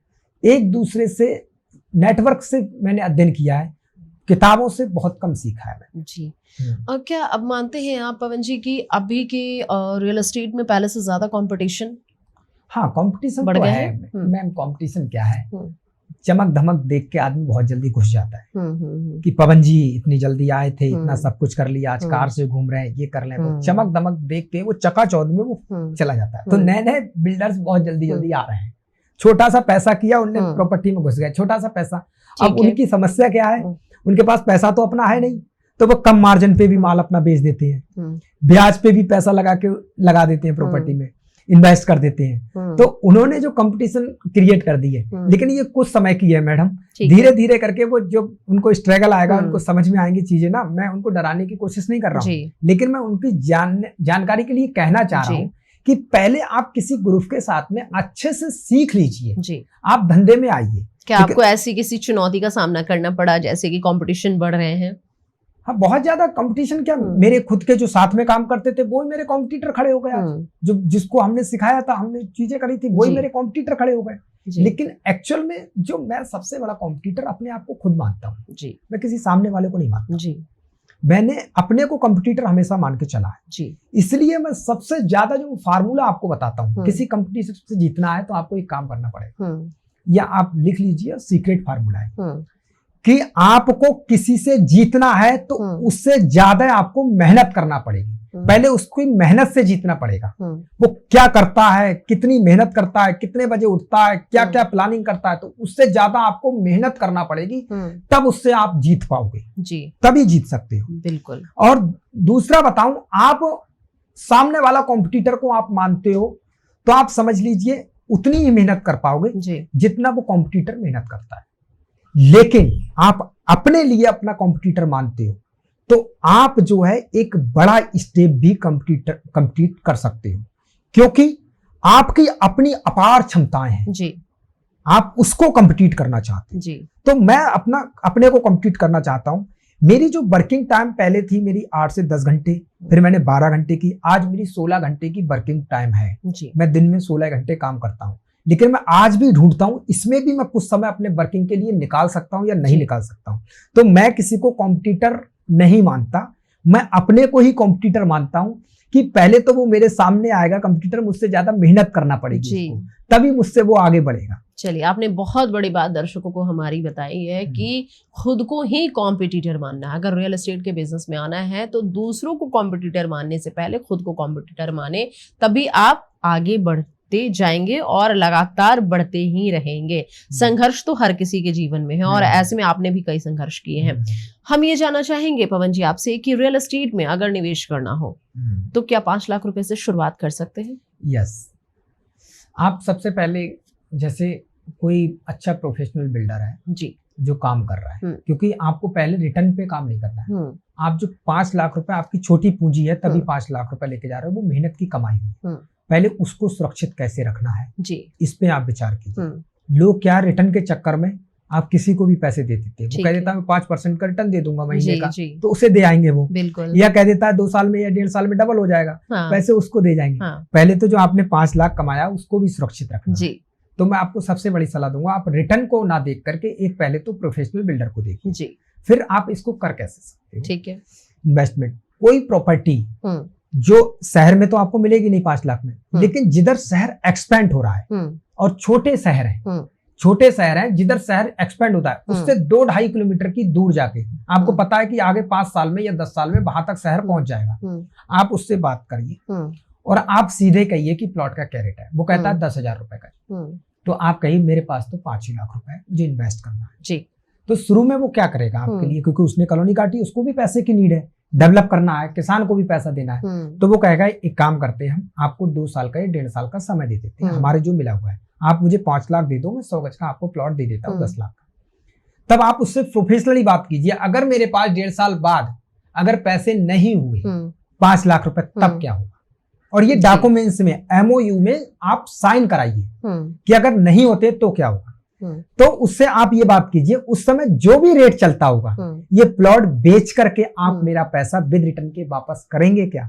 एक दूसरे से नेटवर्क से मैंने अध्ययन किया है, किताबों से बहुत कम सीखा है मैंने जी। और क्या अब मानते हैं आप पवन जी की अभी की रियल एस्टेट में पहले से ज्यादा कंपटीशन? हाँ, कंपटीशन बढ़ गया है मैम। कंपटीशन क्या है, चमक धमक देख के आदमी बहुत जल्दी घुस जाता है कि पवन जी इतनी जल्दी आए थे, इतना सब कुछ कर लिया, आज कार से घूम रहे हैं, ये कर रहे हैं। चमक धमक देख के वो चकाचौंध में वो चला जाता है। तो नए नए बिल्डर्स बहुत जल्दी जल्दी आ रहे हैं, छोटा सा पैसा किया उनने प्रॉपर्टी में घुस गए, छोटा सा पैसा। अब उनकी समस्या क्या है, उनके पास पैसा तो अपना है नहीं, तो वो कम मार्जिन पे भी माल अपना बेच देते हैं, ब्याज पे भी पैसा लगा देते हैं, प्रॉपर्टी में इन्वेस्ट कर देते हैं। तो उन्होंने जो कंपटीशन क्रिएट कर दी है, लेकिन ये कुछ समय की है मैडम, धीरे धीरे करके वो जो उनको स्ट्रगल आएगा, उनको समझ में आएंगी चीजें ना। मैं उनको डराने की कोशिश नहीं कर रहा हूँ, लेकिन मैं उनकी जानकारी के लिए कहना चाह रहा हूँ कि पहले आप किसी ग्रुप के साथ में अच्छे से सीख लीजिए, आप धंधे में आइए। क्या आपको ऐसी किसी चुनौती का सामना करना पड़ा, जैसे कि कंपटीशन बढ़ रहे हैं? हाँ, बहुत ज्यादा कंपटीशन। क्या मेरे खुद के जो साथ में काम करते थे वो मेरे कॉम्पिटिटर खड़े हो गए, जो जिसको हमने सिखाया था, हमने चीजें करी थी, वही मेरे कॉम्पिटिटर खड़े हो गए। लेकिन एक्चुअल में जो मैं सबसे बड़ा कॉम्पिटिटर अपने आप को खुद मानता हूँ जी, मैं किसी सामने वाले को नहीं मानता जी। मैंने अपने को कॉम्पिटिटर हमेशा मान के चला है जी। इसलिए मैं सबसे ज्यादा जो फार्मूला आपको बताता हूँ, किसी कंपटीशन से जीतना है तो आपको एक काम करना पड़ेगा, या आप लिख लीजिए, सीक्रेट फार्मूला है कि आपको किसी से जीतना है तो उससे ज्यादा आपको मेहनत करना पड़ेगी। पहले उसको मेहनत से जीतना पड़ेगा। वो क्या करता है, कितनी मेहनत करता है, कितने बजे उठता है, क्या क्या प्लानिंग करता है, तो उससे ज्यादा आपको मेहनत करना पड़ेगी, तब उससे आप जीत पाओगे जी, तभी जीत सकते हो। बिल्कुल। और दूसरा बताऊं, आप सामने वाला कॉम्पिटिटर को आप मानते हो तो आप समझ लीजिए उतनी ही मेहनत कर पाओगे जितना वो कॉम्पिटिटर मेहनत करता है। लेकिन आप अपने लिए अपना कॉम्पिटिटर मानते हो तो आप जो है एक बड़ा स्टेप भी कंप्लीट कर सकते हो, क्योंकि आपकी अपनी अपार क्षमताएं हैं जी, आप उसको कंप्लीट करना चाहते हैं जी। तो मैं अपने को कंप्लीट करना चाहता हूं। मेरी जो वर्किंग टाइम पहले थी मेरी 8 से 10 घंटे, फिर मैंने 12 घंटे की, आज मेरी 16 घंटे की वर्किंग टाइम है जी। मैं दिन में 16 घंटे काम करता हूं, लेकिन मैं आज भी ढूंढता हूं इसमें भी मैं कुछ समय अपने वर्किंग के लिए निकाल सकता हूं या नहीं निकाल सकता हूं। तो मैं किसी को कॉम्पिटिटर नहीं मानता, मैं अपने को ही कॉम्पिटिटर मानता हूं कि पहले तो वो मेरे सामने आएगा कॉम्पिटिटर, मुझसे ज्यादा मेहनत करना पड़ेगी तभी मुझसे वो आगे बढ़ेगा। चलिए, आपने बहुत बड़ी बात दर्शकों को हमारी बताई है कि खुद को ही कॉम्पिटिटर मानना। अगर रियल एस्टेट के बिजनेस में आना है तो दूसरों को कॉम्पिटिटर मानने से पहले खुद को कॉम्पिटिटर माने, तभी आप आगे बढ़ते जाएंगे और लगातार बढ़ते ही रहेंगे। संघर्ष तो हर किसी के जीवन में है और ऐसे में आपने भी कई संघर्ष किए हैं। हम ये जानना चाहेंगे पवन जी आपसे कि रियल एस्टेट में अगर निवेश करना हो तो क्या 5 लाख रुपए से शुरुआत कर सकते हैं? यस। आप सबसे पहले जैसे कोई अच्छा प्रोफेशनल बिल्डर है जी जो काम कर रहा है, क्योंकि आपको पहले रिटर्न पे काम नहीं करना है। आप जो 5 लाख रुपए आपकी छोटी पूंजी है तभी 5 लाख रुपए लेके जा रहे हो, वो मेहनत की कमाई है। पहले उसको सुरक्षित कैसे रखना है जी, इस पे आप विचार कीजिए। लोग क्या रिटर्न के चक्कर में आप किसी को भी पैसे दे देते हैं। वो कह देता है मैं 5% का रिटर्न दे दूंगा महीने का, तो उसे दे आएंगे वो, या कह देता है 2 साल में या 1.5 साल में डबल हो जाएगा, पैसे उसको दे जाएंगे। पहले तो जो आपने 5 लाख कमाया उसको भी सुरक्षित रखना जी। तो मैं आपको सबसे बड़ी सलाह दूंगा, आप रिटर्न को ना देख करके एक पहले तो प्रोफेशनल बिल्डर को देखिए जी, फिर आप इसको कर कैसे सकते हैं। ठीक है। इन्वेस्टमेंट, कोई प्रॉपर्टी जो शहर में तो आपको मिलेगी नहीं 5 लाख में, लेकिन जिधर शहर एक्सपेंड हो रहा है और छोटे शहर हैं जिधर शहर एक्सपेंड होता है उससे 2-2.5 किलोमीटर की दूर जाके आपको पता है कि आगे 5 साल में या 10 साल में वहां तक शहर पहुंच जाएगा, आप उससे बात करिए और आप सीधे कहिए कि प्लॉट का क्या रेट है। वो कहता है 10,000 रुपए का, तो आप कहिए मेरे पास तो 5 लाख रुपए है, मुझे इन्वेस्ट करना है जी। तो शुरू में वो क्या करेगा आपके लिए, क्योंकि उसने कॉलोनी काटी, उसको भी पैसे की नीड है, डेवलप करना है, किसान को भी पैसा देना है, तो वो कहेगा एक काम करते हैं, हम आपको 2 साल का या 1.5 साल का समय दे देते हैं, हमारे जो मिला हुआ है आप मुझे 5 लाख दे दो, मैं 100 गज का आपको प्लॉट दे देता हूँ 10 लाख का। तब आप उससे प्रोफेशनली बात कीजिए, अगर मेरे पास 1.5 साल बाद अगर पैसे नहीं हुए 5 लाख रुपए तब क्या होगा, और ये डॉक्यूमेंट्स में MOU में आप साइन कराइए कि अगर नहीं होते तो क्या होगा। तो उससे आप ये बात कीजिए, उस समय जो भी रेट चलता होगा ये प्लॉट बेच करके आप मेरा पैसा विद रिटर्न के वापस करेंगे क्या,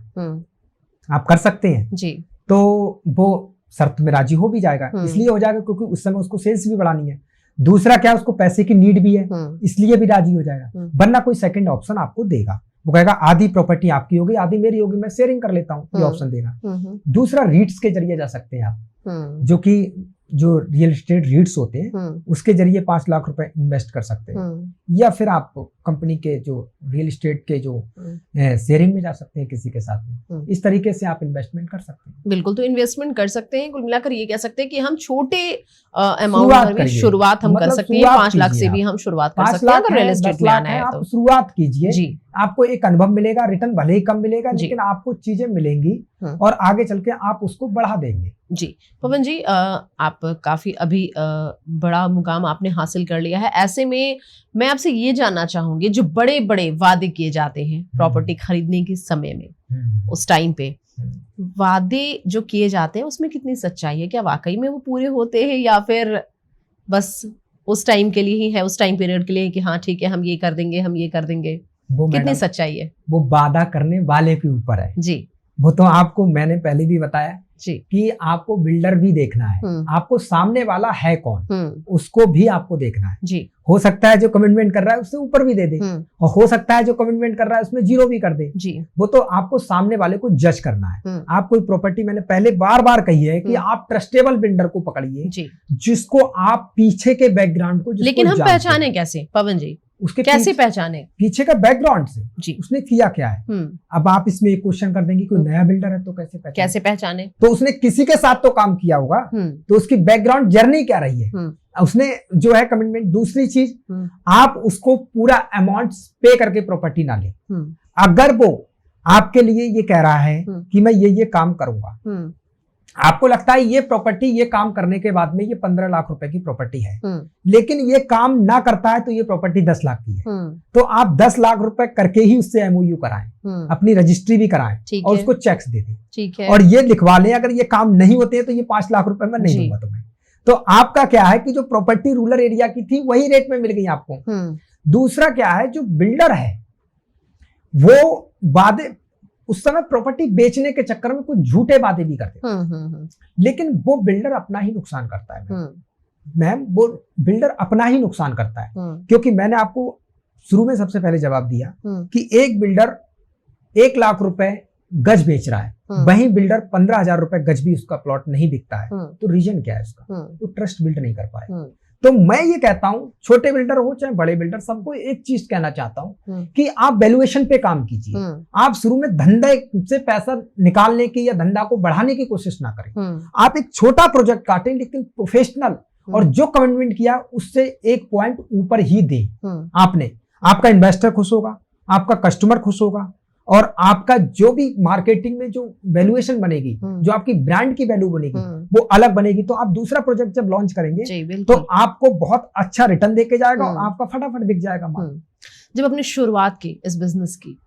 आप कर सकते हैं जी। तो वो शर्त में राजी हो भी जाएगा, इसलिए हो जाएगा क्योंकि उस समय उसको सेल्स भी बढ़ानी है, दूसरा क्या उसको पैसे की नीड भी है, इसलिए भी राजी हो जाएगा। वरना कोई सेकंड ऑप्शन आपको देगा, वो कहेगा आधी प्रॉपर्टी आपकी होगी आधी मेरी होगी, मैं शेयरिंग कर लेता हूँ, ये ऑप्शन देगा। दूसरा रीट्स के जरिए जा सकते हैं आप, जो कि जो रियल एस्टेट रीट्स होते हैं उसके जरिए 5 लाख रुपए इन्वेस्ट कर सकते हैं, या फिर आप कंपनी के जो रियल एस्टेट के जो शेयरिंग में जा सकते हैं किसी के साथ में, इस तरीके से आप इन्वेस्टमेंट कर सकते हैं। बिल्कुल, तो इन्वेस्टमेंट कर सकते हैं। कुल मिलाकर ये कह सकते हैं कि हम छोटे अमाउंट में शुरुआत हम कर सकते हैं, 5 लाख से भी हम शुरुआत कर सकते हैं अगर रियल एस्टेट में आना है तो। शुरुआत कीजिए जी, आपको एक अनुभव मिलेगा, रिटर्न भले ही कम मिलेगा लेकिन आपको चीजें मिलेंगी और आगे चल के आप उसको बढ़ा देंगे जी। पवन जी, आप काफी अभी बड़ा मुकाम आपने हासिल कर लिया है, ऐसे में मैं आपसे ये जानना चाहूंगी, जो बड़े बड़े वादे किए जाते हैं प्रॉपर्टी खरीदने के समय में, उस टाइम पे वादे जो किए जाते हैं उसमें कितनी सच्चाई है, क्या वाकई में वो पूरे होते हैं या फिर बस उस टाइम के लिए ही है, उस टाइम पीरियड के लिए कि हाँ ठीक है हम ये कर देंगे हम ये कर देंगे, कितनी सच्चाई है? वो वादा करने वाले के ऊपर है जी। वो तो आपको मैंने पहले भी बताया जी कि आपको बिल्डर भी देखना है, आपको सामने वाला है कौन उसको भी आपको देखना है जी। हो सकता है जो कमिटमेंट कर रहा है उससे ऊपर भी दे दे और हो सकता है जो कमिटमेंट कर रहा है उसमें 0 भी कर दे जी। वो तो आपको सामने वाले को जज करना है। आप कोई प्रॉपर्टी, मैंने पहले बार बार कही है कि आप ट्रस्टेबल बिल्डर को पकड़िए जिसको आप पीछे के बैकग्राउंड को, लेकिन हम पहचाने कैसे पवन जी? उसके कैसे पहचाने, पीछे का बैकग्राउंड से जी, उसने किया क्या है। अब आप इसमें एक क्वेश्चन कर देंगे कोई नया बिल्डर है तो कैसे पहचाने, तो उसने किसी के साथ तो काम किया होगा, तो उसकी बैकग्राउंड जर्नी क्या रही है, उसने जो है कमिटमेंट। दूसरी चीज, आप उसको पूरा अमाउंट पे करके प्रॉपर्टी ना ले। अगर वो आपके लिए ये कह रहा है कि मैं ये काम करूंगा, आपको लगता है ये प्रॉपर्टी ये काम करने के बाद में ये 15 लाख रुपए की प्रॉपर्टी है, लेकिन ये काम ना करता है तो ये प्रॉपर्टी 10 लाख की है, तो आप 10 लाख रुपए करके ही उससे एमओयू कराएं, अपनी रजिस्ट्री भी कराएं और उसको चेक्स दे दें, ठीक है, और ये लिखवा लें अगर ये काम नहीं होते हैं तो ये 5 लाख रुपए में नहीं दूंगा तुम्हें। तो आपका क्या है कि जो प्रॉपर्टी रूरल एरिया की थी वही रेट में मिल गई आपको। दूसरा क्या है, जो बिल्डर है वो वादे उस समय प्रॉपर्टी बेचने के चक्कर में कुछ झूठे वादे भी करते, लेकिन वो बिल्डर अपना ही नुकसान करता है मैम, वो बिल्डर अपना ही नुकसान करता है। क्योंकि मैंने आपको शुरू में सबसे पहले जवाब दिया कि एक बिल्डर 1 लाख रुपए गज बेच रहा है, वहीं बिल्डर 15,000 रुपए गज भी उसका प्लॉट नहीं बिकता है, तो रीजन क्या है उसका, वो ट्रस्ट बिल्ड नहीं कर पाए। तो मैं ये कहता हूं, छोटे बिल्डर हो चाहे बड़े बिल्डर, सबको एक चीज कहना चाहता हूं कि आप वैल्यूएशन पे काम कीजिए। आप शुरू में धंधे से पैसा निकालने की या धंधा को बढ़ाने की कोशिश ना करें। आप एक छोटा प्रोजेक्ट काटें लेकिन प्रोफेशनल, और जो कमिटमेंट किया उससे 1 पॉइंट ऊपर ही दे आपने। आपका इन्वेस्टर खुश होगा, आपका कस्टमर खुश होगा, और आपका जो भी मार्केटिंग में जो वैल्यूएशन बनेगी, जो आपकी ब्रांड की वैल्यू बनेगी वो अलग बनेगी। तो आप दूसरा प्रोजेक्ट जब लॉन्च करेंगे तो आपको बहुत अच्छा रिटर्न देके जाएगा और आपका फटाफट बिक जाएगा माल। जब आपने शुरुआत की इस बिजनेस की,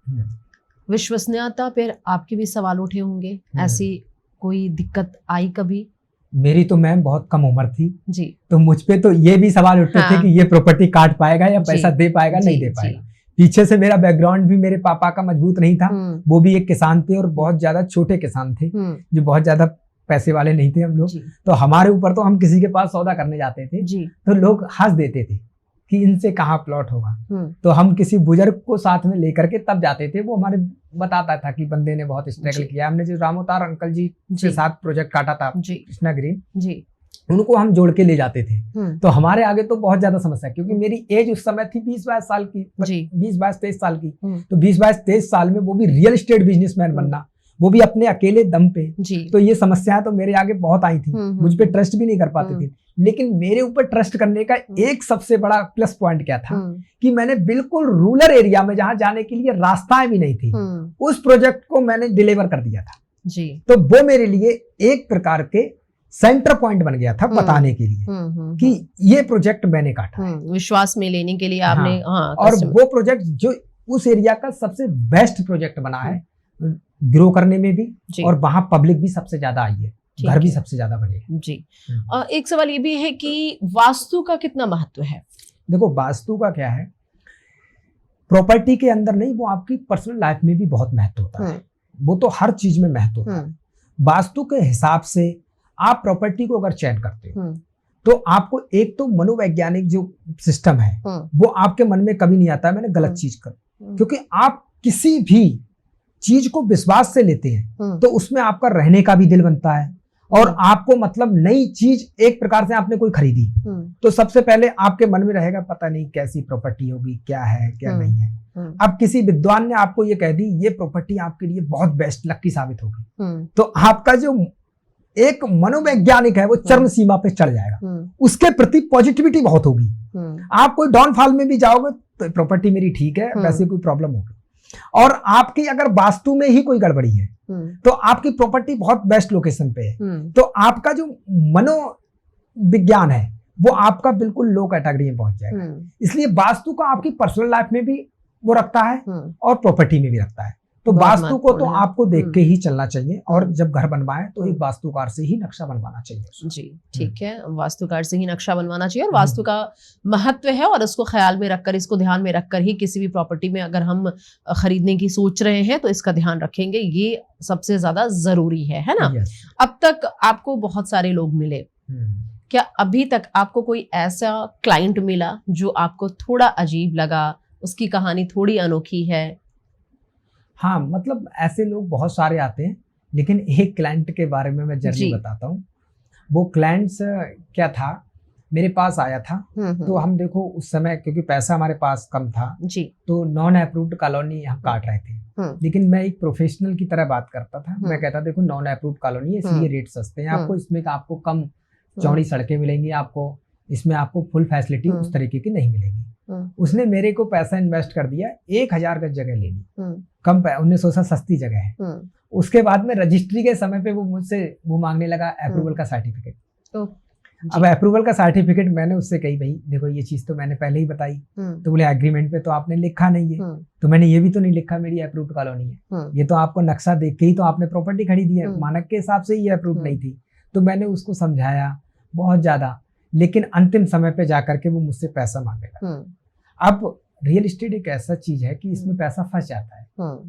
विश्वसनीयता पर आपके भी सवाल उठे होंगे, ऐसी कोई दिक्कत आई कभी? मेरी तो मैम बहुत कम उम्र थी जी, तो मुझ पे तो ये भी सवाल उठते थे कि ये प्रॉपर्टी काट पाएगा या पैसा दे पाएगा, नहीं दे पाएगा। पीछे से मेरा बैकग्राउंड भी मेरे पापा का मजबूत नहीं था, वो भी एक किसान थे और बहुत ज्यादा छोटे किसान थे, जो बहुत ज्यादा पैसे वाले नहीं थे हम लोग। तो हमारे ऊपर तो हम किसी के पास सौदा करने जाते थे तो लोग हंस देते थे कि इनसे कहाँ प्लॉट होगा। तो हम किसी बुजुर्ग को साथ में लेकर के तब जाते थे, वो हमारे बताता था कि बंदे ने बहुत स्ट्रगल किया। हमने जो रामोतार अंकल जी के साथ प्रोजेक्ट काटा था कृष्णा ग्रीन, उनको हम जोड़ के ले जाते थे। तो हमारे आगे तो बहुत ज्यादा समस्या, क्योंकि मेरी एज उस समय थी 20-22 साल की, 20-22-23 साल की। तो 20-22-23 साल में वो भी रियल एस्टेट बिजनेसमैन बनना, वो भी अपने अकेले दम पे, तो ये समस्याएं तो मेरे आगे बहुत आई थी। मुझ पे ट्रस्ट भी नहीं कर पाते थे, लेकिन मेरे ऊपर ट्रस्ट करने का एक सबसे बड़ा प्लस पॉइंट क्या था कि मैंने बिल्कुल रूरल एरिया में जहां जाने के लिए रास्ताएं भी नहीं थी, उस प्रोजेक्ट को मैंने डिलीवर कर दिया था जी। तो वो मेरे लिए एक प्रकार के सेंटर पॉइंट बन गया था बताने के लिए कि ये प्रोजेक्ट मैंने काटा है। विश्वास में लेने के लिए आपने और वो प्रोजेक्ट जो उस एरिया का सबसे बेस्ट प्रोजेक्ट बना है, ग्रो करने में भी, और वहां पब्लिक भी सबसे ज्यादा आई है, घर भी सबसे ज्यादा बने जी। एक सवाल ये भी है कि वास्तु का कितना महत्व है? देखो, वास्तु का क्या है, प्रॉपर्टी के अंदर नहीं, वो आपकी पर्सनल लाइफ में भी बहुत महत्व होता है। वो तो हर चीज में महत्व होता है। वास्तु के हिसाब से आप प्रॉपर्टी को अगर चयन करते हो तो आपको एक तो मनोवैज्ञानिक जो सिस्टम है वो आपके मन में कभी नहीं आता है मैंने गलत चीज कर, क्योंकि आप किसी भी चीज को विश्वास से लेते हैं तो उसमें आपका रहने का भी दिल बनता है, और आपको मतलब नई चीज एक प्रकार से आपने कोई खरीदी तो सबसे पहले आपके मन में रहेगा पता नहीं कैसी प्रॉपर्टी होगी, क्या है क्या नहीं है। अब किसी विद्वान ने आपको ये कह दी ये प्रॉपर्टी आपके लिए बहुत बेस्ट लक्की साबित होगी, तो आपका जो एक मनोवैज्ञानिक है वो चरम सीमा पे चढ़ जाएगा, उसके प्रति पॉजिटिविटी बहुत होगी। आप कोई डाउनफॉल में भी जाओगे तो प्रॉपर्टी मेरी ठीक है, वैसे कोई प्रॉब्लम होगी। और आपकी अगर वास्तु में ही कोई गड़बड़ी है तो आपकी प्रॉपर्टी बहुत बेस्ट लोकेशन पे है, तो आपका जो मनोविज्ञान है वो आपका बिल्कुल लो कैटेगरी में पहुंच जाएगा। इसलिए वास्तु का आपकी पर्सनल लाइफ में भी वो रखता है और प्रॉपर्टी में भी रखता है। तो वास्तु को तो आपको देख के ही चलना चाहिए, और जब घर बनवाएं तो एक वास्तुकार से ही नक्शा बनवाना चाहिए। जी ठीक है, वास्तुकार से ही नक्शा बनवाना चाहिए, और वास्तु का महत्व है और इसको ख्याल में रखकर, इसको ध्यान में रखकर ही किसी भी प्रॉपर्टी में अगर हम खरीदने की सोच रहे हैं तो इसका ध्यान रखेंगे, ये सबसे ज्यादा जरूरी है ना। अब तक आपको बहुत सारे लोग मिले, क्या अभी तक आपको कोई ऐसा क्लाइंट मिला जो आपको थोड़ा अजीब लगा, उसकी कहानी थोड़ी अनोखी है? हाँ, मतलब ऐसे लोग बहुत सारे आते हैं, लेकिन एक क्लाइंट के बारे में मैं जर्नी बताता हूँ। वो क्लाइंट्स क्या था, मेरे पास आया था। तो हम देखो उस समय क्योंकि पैसा हमारे पास कम था जी, तो नॉन अप्रूव्ड कॉलोनी हम काट रहे थे। लेकिन मैं एक प्रोफेशनल की तरह बात करता था। मैं कहता देखो नॉन अप्रूव्ड कॉलोनी है इसलिए रेट सस्ते हैं आपको, इसमें आपको कम चौड़ी सड़कें मिलेंगी, आपको इसमें आपको फुल फैसिलिटी उस तरीके की नहीं मिलेगी। उसने मेरे को पैसा इन्वेस्ट कर दिया, 1000 गज जगह ले ली, कम 1900 सस्ती जगह है। उसके बाद में रजिस्ट्री के समय पे वो मुझसे वो मांगने लगा अप्रूवल का सर्टिफिकेट। अब अप्रूवल का सर्टिफिकेट मैंने उससे कही भाई देखो ये चीज तो मैंने पहले ही बताई। तो बोले एग्रीमेंट पे तो आपने लिखा नहीं है। तो मैंने ये भी तो नहीं लिखा मेरी अप्रूव्ड कॉलोनी है, ये तो आपको नक्शा देख के ही तो आपने प्रॉपर्टी खरीदी है, मानक के हिसाब से ये अप्रूव नहीं थी। तो मैंने उसको समझाया बहुत ज्यादा, लेकिन अंतिम समय पे जाकर के वो मुझसे पैसा मांगे लगा। अब रियल एस्टेट एक ऐसा चीज है कि इसमें पैसा फंस जाता है।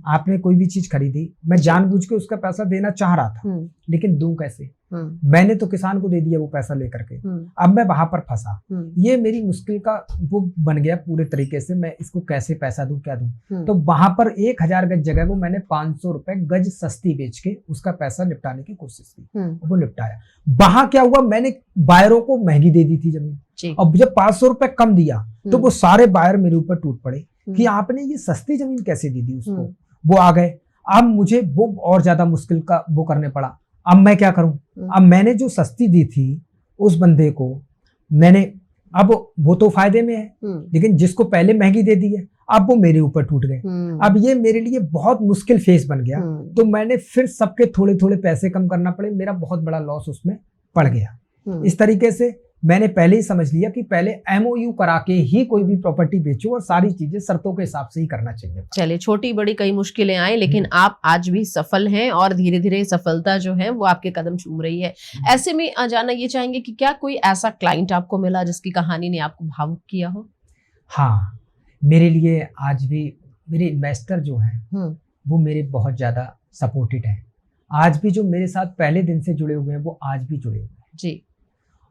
आपने कोई भी चीज खरीदी, मैं जानबूझ के उसका पैसा देना चाह रहा था, लेकिन दूं कैसे? मैंने तो किसान को दे दिया वो पैसा लेकर के, अब मैं वहां पर फंसा। ये मेरी मुश्किल का वो बन गया पूरे तरीके से, मैं इसको कैसे पैसा दूं, क्या दूं। तो वहां पर 1000 गज जगह को मैंने 500 रुपए गज सस्ती बेच के उसका पैसा निपटाने की कोशिश की, वो निपटाया। वहां क्या हुआ, मैंने बायरों को महंगी दे दी थी जमीन, अब जब 500 रुपए कम दिया तो वो सारे बायर मेरे ऊपर टूट पड़े कि आपने ये सस्ती जमीन कैसे दे दी उसको। वो आ गए, अब मुझे वो और ज्यादा मुश्किल का वो करने पड़ा। अब मैं क्या करूं? अब मैंने जो सस्ती दी थी उस बंदे को मैंने, अब वो तो फायदे में है, लेकिन जिसको पहले महंगी दे दी है अब वो मेरे ऊपर टूट गए। अब ये मेरे लिए बहुत मुश्किल फेस बन गया। तो मैंने फिर सबके थोड़े थोड़े पैसे कम करना पड़े, मेरा बहुत बड़ा लॉस उसमें पड़ गया। इस तरीके से मैंने पहले ही समझ लिया कि पहले MOU करा के ही कोई भी प्रॉपर्टी बेचो और सारी चीजें शर्तों के हिसाब से ही करना चाहिए। चलिए, छोटी बड़ी कई मुश्किलें आई, लेकिन आप आज भी सफल हैं और धीरे धीरे सफलता जो है वो आपके कदम चूम रही है। ऐसे में जानना ये चाहेंगे कि क्या कोई ऐसा क्लाइंट आपको मिला जिसकी कहानी ने आपको भावुक किया हो? हाँ, मेरे लिए आज भी मेरे इन्वेस्टर जो हैं वो मेरे बहुत ज्यादा सपोर्टेड हैं। आज भी जो मेरे साथ पहले दिन से जुड़े हुए हैं वो आज भी जुड़े हुए हैं जी।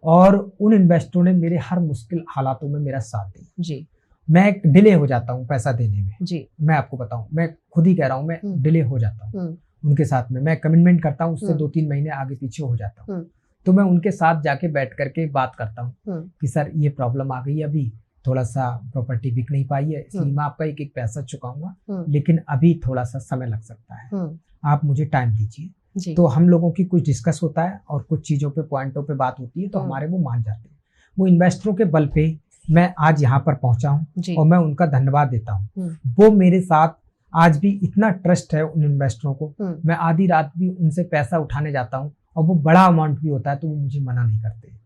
और उन इन्वेस्टरों ने मेरे हर मुश्किल हालातों में मेरा साथ दिया जी। मैं डिले हो जाता हूँ पैसा देने में जी। मैं आपको बताऊं, मैं खुद ही कह रहा हूँ, मैं डिले हो जाता हूँ उनके साथ में। मैं कमिटमेंट करता हूँ, उससे 2-3 महीने आगे पीछे हो जाता हूँ। तो मैं उनके साथ जाके बैठ करके बात करता हूँ कि सर ये प्रॉब्लम आ गई, अभी थोड़ा सा प्रॉपर्टी बिक नहीं पाई है, इसलिए मैं आपका एक पैसा चुकाऊंगा, लेकिन अभी थोड़ा सा समय लग सकता है, आप मुझे टाइम दीजिए। तो हम लोगों की कुछ डिस्कस होता है और कुछ चीजों पे पॉइंटों पे बात होती है, तो हमारे वो मान जाते हैं। वो इन्वेस्टरों के बल पे मैं आज यहाँ पर पहुंचा हूँ और मैं उनका धन्यवाद देता हूँ। वो मेरे साथ आज भी इतना ट्रस्ट है उन इन्वेस्टरों को, मैं आधी रात भी उनसे पैसा उठाने जाता हूँ और वो बड़ा अमाउंट भी होता है तो वो मुझे मना नहीं करते।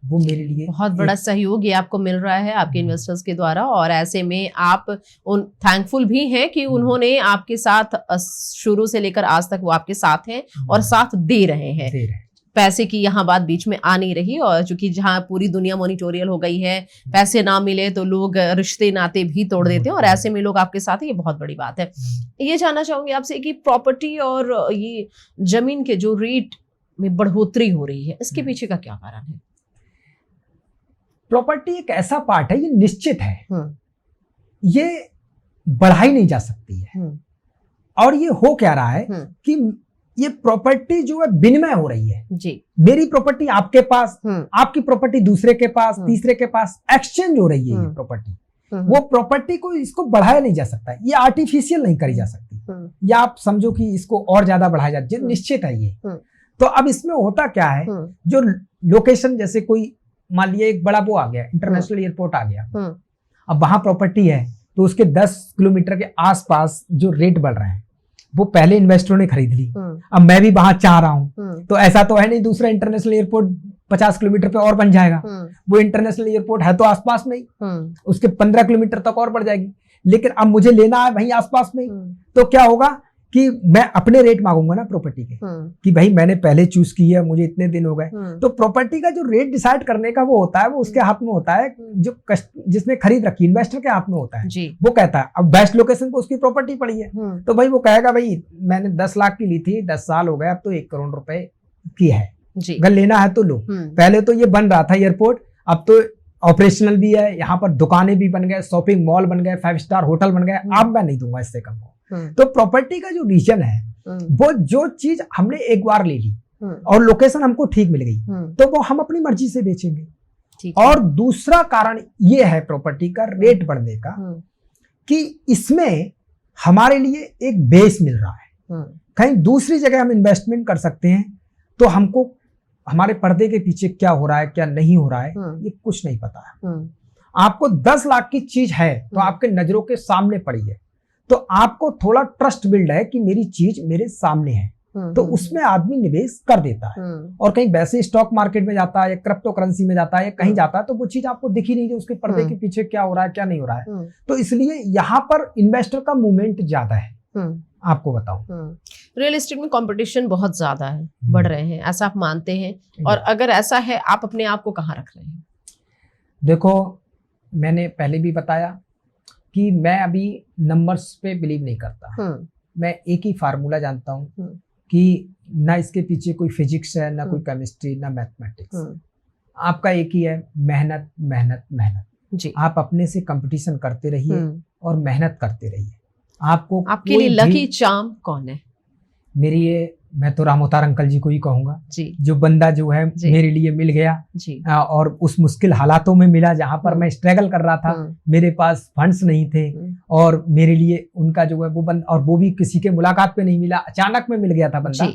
वो मेरे लिए बहुत बड़ा सहयोग ये आपको मिल रहा है आपके इन्वेस्टर्स के द्वारा, और ऐसे में आप उन थैंकफुल भी हैं कि उन्होंने आपके साथ शुरू से लेकर आज तक वो आपके साथ हैं और साथ दे रहे हैं। पैसे की यहाँ बात बीच में आ नहीं रही, और चूंकि जहाँ पूरी दुनिया मॉनिटोरियल हो गई है, पैसे ना मिले तो लोग रिश्ते नाते भी तोड़ देते हैं, और ऐसे में लोग आपके साथ हैं, ये बहुत बड़ी बात है। ये जानना चाहूंगी आपसे कि प्रॉपर्टी और ये जमीन के जो रेट में बढ़ोतरी हो रही है, इसके पीछे का क्या कारण है? प्रॉपर्टी एक ऐसा पार्ट है, ये निश्चित है, ये बढ़ाई नहीं जा सकती है। और ये हो क्या रहा है कि ये प्रॉपर्टी जो है विनिमय हो रही है जी। मेरी प्रॉपर्टी आपके पास, आपकी प्रॉपर्टी दूसरे के पास, तीसरे के पास, एक्सचेंज हो रही है ये प्रॉपर्टी। वो प्रॉपर्टी को इसको बढ़ाया नहीं जा सकता, ये आर्टिफिशियल नहीं करी जा सकती, या आप समझो कि इसको और ज्यादा बढ़ाया जा, निश्चित है ये। तो अब इसमें होता क्या है, जो लोकेशन जैसे कोई मान लिया एक बड़ा वो आ गया, इंटरनेशनल एयरपोर्ट आ गया, अब वहां प्रॉपर्टी है तो उसके 10 किलोमीटर के आसपास जो रेट बढ़ रहे हैं वो पहले इन्वेस्टरों ने खरीद ली, अब मैं भी वहां चाह रहा हूं, तो ऐसा तो है नहीं दूसरा इंटरनेशनल एयरपोर्ट 50 किलोमीटर पे और बन जाएगा। वो इंटरनेशनल एयरपोर्ट है तो आसपास में ही, उसके 15 किलोमीटर तक और बढ़ जाएगी, लेकिन अब मुझे लेना है वहीं आसपास में ही। तो क्या होगा कि मैं अपने रेट मांगूंगा ना प्रॉपर्टी के, कि भाई मैंने पहले चूज की है, मुझे इतने दिन हो गए। तो प्रॉपर्टी का जो रेट डिसाइड करने का वो होता है, वो उसके हाथ में होता है, जो जिसने खरीद रखी इन्वेस्टर के हाथ में होता है जी। वो कहता है अब बेस्ट लोकेशन पे उसकी प्रॉपर्टी पड़ी है, तो भाई वो कहेगा भाई मैंने 10 लाख की ली थी, 10 साल हो गए, अब तो 1 करोड़ रुपए की है, अगर लेना है तो लो। पहले तो ये बन रहा था एयरपोर्ट, अब तो ऑपरेशनल भी है, यहाँ पर दुकानें भी बन गए, शॉपिंग मॉल बन गए, 5 स्टार होटल बन गए, अब मैं नहीं दूंगा इससे कम को। तो प्रॉपर्टी का जो रीजन है, वो जो चीज हमने एक बार ले ली और लोकेशन हमको ठीक मिल गई, तो वो हम अपनी मर्जी से बेचेंगे। और दूसरा कारण ये है प्रॉपर्टी का रेट बढ़ने का कि इसमें हमारे लिए एक बेस मिल रहा है। कहीं दूसरी जगह हम इन्वेस्टमेंट कर सकते हैं तो हमको हमारे पर्दे के पीछे क्या हो रहा है क्या नहीं हो रहा है ये कुछ नहीं पता है। आपको 10 लाख की चीज है तो आपके नजरों के सामने पड़ी है तो आपको थोड़ा ट्रस्ट बिल्ड है कि मेरी चीज मेरे सामने है तो उसमें आदमी निवेश कर देता है। और कहीं वैसे स्टॉक मार्केट में जाता है या क्रिप्टो करेंसी में जाता है या कहीं जाता है तो वो चीज आपको दिख ही नहीं, उसके पर्दे के पीछे क्या हो रहा है क्या नहीं हो रहा है। तो इसलिए यहाँ पर इन्वेस्टर का मूवमेंट ज्यादा है। आपको बताऊं, रियल एस्टेट में कंपटीशन बहुत ज्यादा है, बढ़ रहे हैं, ऐसा आप मानते हैं? और अगर ऐसा है आप अपने आप को कहाँ रख रहे हैं? देखो, मैंने पहले भी बताया कि मैं अभी नंबर्स पे बिलीव नहीं करता। मैं एक ही फार्मूला जानता हूँ कि ना इसके पीछे कोई फिजिक्स है, ना कोई केमिस्ट्री, ना मैथमेटिक्स। आपका एक ही है, मेहनत मेहनत मेहनत जी। आप अपने से कंपटीशन करते रहिए और मेहनत करते रहिए। आपके लिए लकी चार्म कौन है? मेरी ये, मैं तो राम अवतार अंकल जी को ही कहूंगा जी। जो बंदा जो है मेरे लिए मिल गया जी। और उस मुश्किल हालातों में मिला जहां पर मैं स्ट्रगल कर रहा था, मेरे पास फंड्स नहीं थे और मेरे लिए उनका जो है वो बंदा, और वो भी किसी के मुलाकात पे नहीं मिला, अचानक में मिल गया था बंदा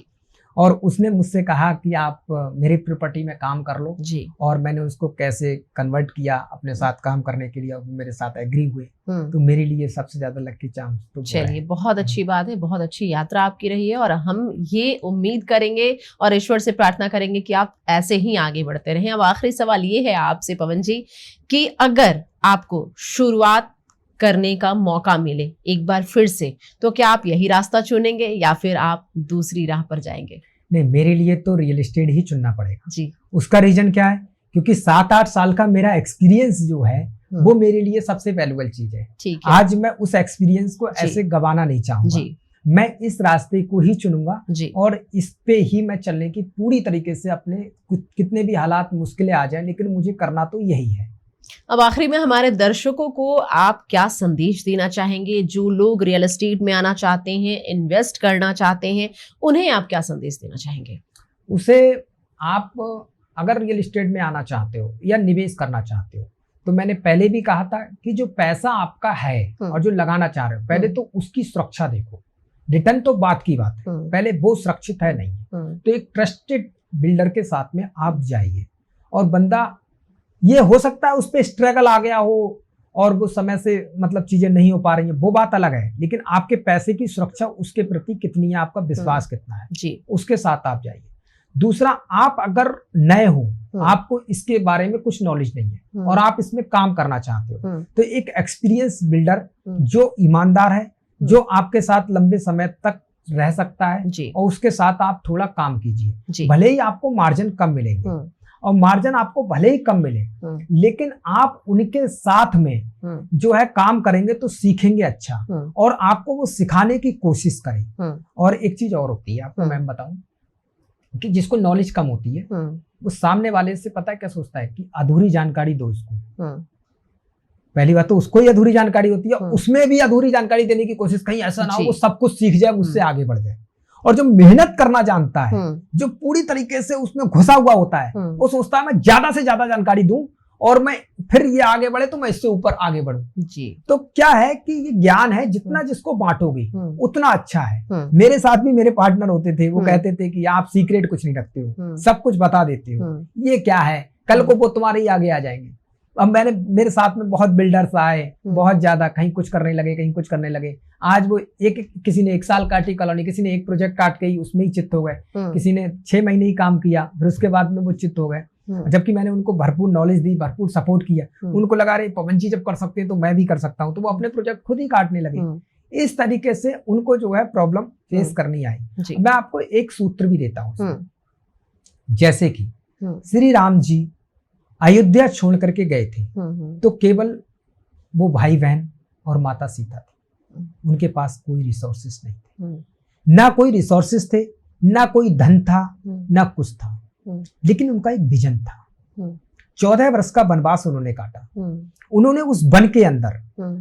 और उसने मुझसे कहा कि आप मेरी प्रॉपर्टी में काम कर लो जी। और मैंने उसको कैसे कन्वर्ट किया अपने साथ काम करने के लिए, वो मेरे साथ एग्री हुए। तो मेरे लिए सबसे ज्यादा लकी चांस तो चलिए, बहुत अच्छी बात है, बहुत अच्छी यात्रा आपकी रही है और हम ये उम्मीद करेंगे और ईश्वर से प्रार्थना करेंगे कि आप ऐसे ही आगे बढ़ते रहें। अब आखिरी सवाल ये है आपसे पवन जी कि अगर आपको शुरुआत करने का मौका मिले एक बार फिर से तो क्या आप यही रास्ता चुनेंगे या फिर आप दूसरी राह पर जाएंगे? नहीं, मेरे लिए तो रियल एस्टेट ही चुनना पड़ेगा जी। उसका रीजन क्या है? क्योंकि 7-8 साल का मेरा एक्सपीरियंस जो है वो मेरे लिए सबसे वैल्यूएबल चीज है। ठीक है। आज मैं उस एक्सपीरियंस को ऐसे गंवाना नहीं चाहूंगा। मैं इस रास्ते को ही चुनूंगा और इस पे ही मैं चलने की पूरी तरीके से, अपने कितने भी हालात मुश्किलें आ जाए लेकिन मुझे करना तो यही है। अब आखिरी में हमारे दर्शकों को आप क्या संदेश देना चाहेंगे? जो लोग रियल एस्टेट में आना चाहते हैं, इन्वेस्ट करना चाहते हैं, उन्हें आप क्या संदेश देना चाहेंगे? उसे, आप अगर रियल एस्टेट में आना चाहते हो या निवेश करना चाहते हो तो मैंने पहले भी कहा था कि जो पैसा आपका है और जो लगाना चाह रहे हो, पहले तो उसकी सुरक्षा देखो। रिटर्न तो बात की बात है, पहले वो सुरक्षित है नहीं। तो एक ट्रस्टेड बिल्डर के साथ में आप जाइए और बंदा, ये हो सकता है उस पर स्ट्रगल आ गया हो और वो समय से मतलब चीजें नहीं हो पा रही हैं, वो बात अलग है, लेकिन आपके पैसे की सुरक्षा उसके प्रति कितनी है, आपका विश्वास कितना है जी, उसके साथ आप जाइए। दूसरा, आप अगर नए हो, आपको इसके बारे में कुछ नॉलेज नहीं है और आप इसमें काम करना चाहते हो तो एक एक्सपीरियंस बिल्डर जो ईमानदार है, जो आपके साथ लंबे समय तक रह सकता है जी। और उसके साथ आप थोड़ा काम कीजिए। भले ही आपको मार्जिन कम मिलेंगे और मार्जिन आपको भले ही कम मिले लेकिन आप उनके साथ में जो है काम करेंगे तो सीखेंगे अच्छा और आपको वो सिखाने की कोशिश करें। और एक चीज और होती है, आपको मैं बताऊं कि जिसको नॉलेज कम होती है वो सामने वाले से पता है क्या सोचता है कि अधूरी जानकारी दो इसको। पहली बात तो उसको ही अधूरी जानकारी होती है, उसमें भी अधूरी जानकारी देने की कोशिश, कहीं ऐसा ना हो वो सब कुछ सीख जाए, उससे आगे बढ़ जाए। और जो मेहनत करना जानता है, जो पूरी तरीके से उसमें घुसा हुआ होता है, वो सोचता है मैं ज्यादा से ज्यादा जानकारी दूं और मैं फिर ये आगे बढ़े तो मैं इससे ऊपर आगे बढ़ूं जी। तो क्या है कि ये ज्ञान है, जितना जिसको बांटोगे उतना अच्छा है। मेरे साथ भी मेरे पार्टनर होते थे, वो कहते थे कि आप सीक्रेट कुछ नहीं रखते हो, सब कुछ बता देते हो, ये क्या है, कल को वो तुम्हारे ही आगे आ जाएंगे। अब मेरे साथ में बहुत बिल्डर्स आए, बहुत ज्यादा, कहीं कुछ करने लगे, कहीं कुछ करने लगे। आज वो किसी ने 1 साल काटी कॉलोनी, किसी ने एक प्रोजेक्ट काट के ही उसमें ही चित्त हो गए, किसी ने 6 महीने ही काम किया, फिर उसके बाद में वो चित्त हो गए। जबकि मैंने उनको भरपूर नॉलेज दी, भरपूर सपोर्ट किया, उनको लगा रहे पवन जी जब कर सकते हैं तो मैं भी कर सकता हूँ, तो वो अपने प्रोजेक्ट खुद ही काटने लगे। इस तरीके से उनको जो है प्रॉब्लम फेस करनी आई। मैं आपको एक सूत्र भी देता हूँ, जैसे कि श्री राम जी अयोध्या छोड़ करके गए थे तो केवल वो भाई बहन और माता सीता थे, उनके पास कोई रिसोर्सेस नहीं थे, ना कोई रिसोर्सेस थे, ना कोई धन था, ना कुछ था, लेकिन उनका एक विजन था। 14 वर्ष का वनवास उन्होंने काटा। उन्होंने उस वन के अंदर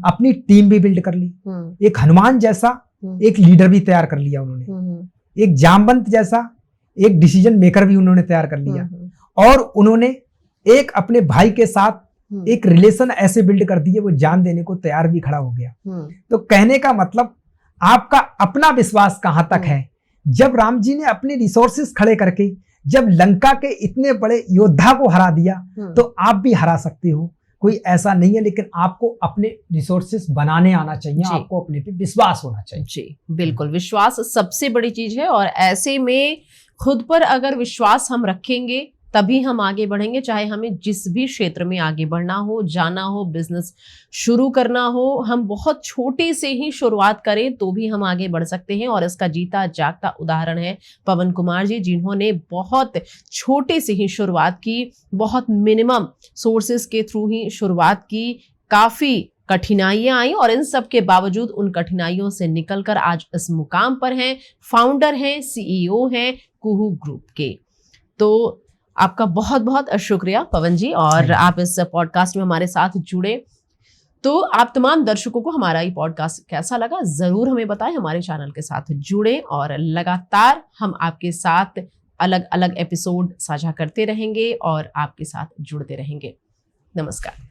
अपनी टीम भी बिल्ड कर ली, एक हनुमान जैसा एक लीडर भी तैयार कर लिया उन्होंने, एक जामवंत जैसा एक डिसीजन मेकर भी उन्होंने तैयार कर लिया और उन्होंने एक अपने भाई के साथ एक रिलेशन ऐसे बिल्ड कर दिए, वो जान देने को तैयार भी खड़ा हो गया। तो कहने का मतलब आपका अपना विश्वास कहां तक है। जब राम जी ने अपने रिसोर्सेस खड़े करके जब लंका के इतने बड़े योद्धा को हरा दिया, तो आप भी हरा सकते हो। कोई ऐसा नहीं है, लेकिन आपको अपने रिसोर्सेस बनाने आना चाहिए, आपको अपने पे विश्वास होना चाहिए। जी बिल्कुल, विश्वास सबसे बड़ी चीज है, और ऐसे में खुद पर अगर विश्वास हम रखेंगे तभी हम आगे बढ़ेंगे। चाहे हमें जिस भी क्षेत्र में आगे बढ़ना हो, जाना हो, बिजनेस शुरू करना हो, हम बहुत छोटे से ही शुरुआत करें तो भी हम आगे बढ़ सकते हैं। और इसका जीता जागता उदाहरण है पवन कुमार जी, जिन्होंने बहुत छोटे से ही शुरुआत की, बहुत मिनिमम सोर्सेस के थ्रू ही शुरुआत की। काफी कठिनाइयां आई और इन सब के बावजूद उन कठिनाइयों से निकलकर आज इस मुकाम पर हैं, फाउंडर हैं, सीईओ हैं कुहू ग्रुप के। तो आपका बहुत बहुत शुक्रिया पवन जी, और आप इस पॉडकास्ट में हमारे साथ जुड़े। तो आप तमाम दर्शकों को हमारा ये पॉडकास्ट कैसा लगा जरूर हमें बताएं, हमारे चैनल के साथ जुड़े, और लगातार हम आपके साथ अलग अलग एपिसोड साझा करते रहेंगे और आपके साथ जुड़ते रहेंगे। नमस्कार।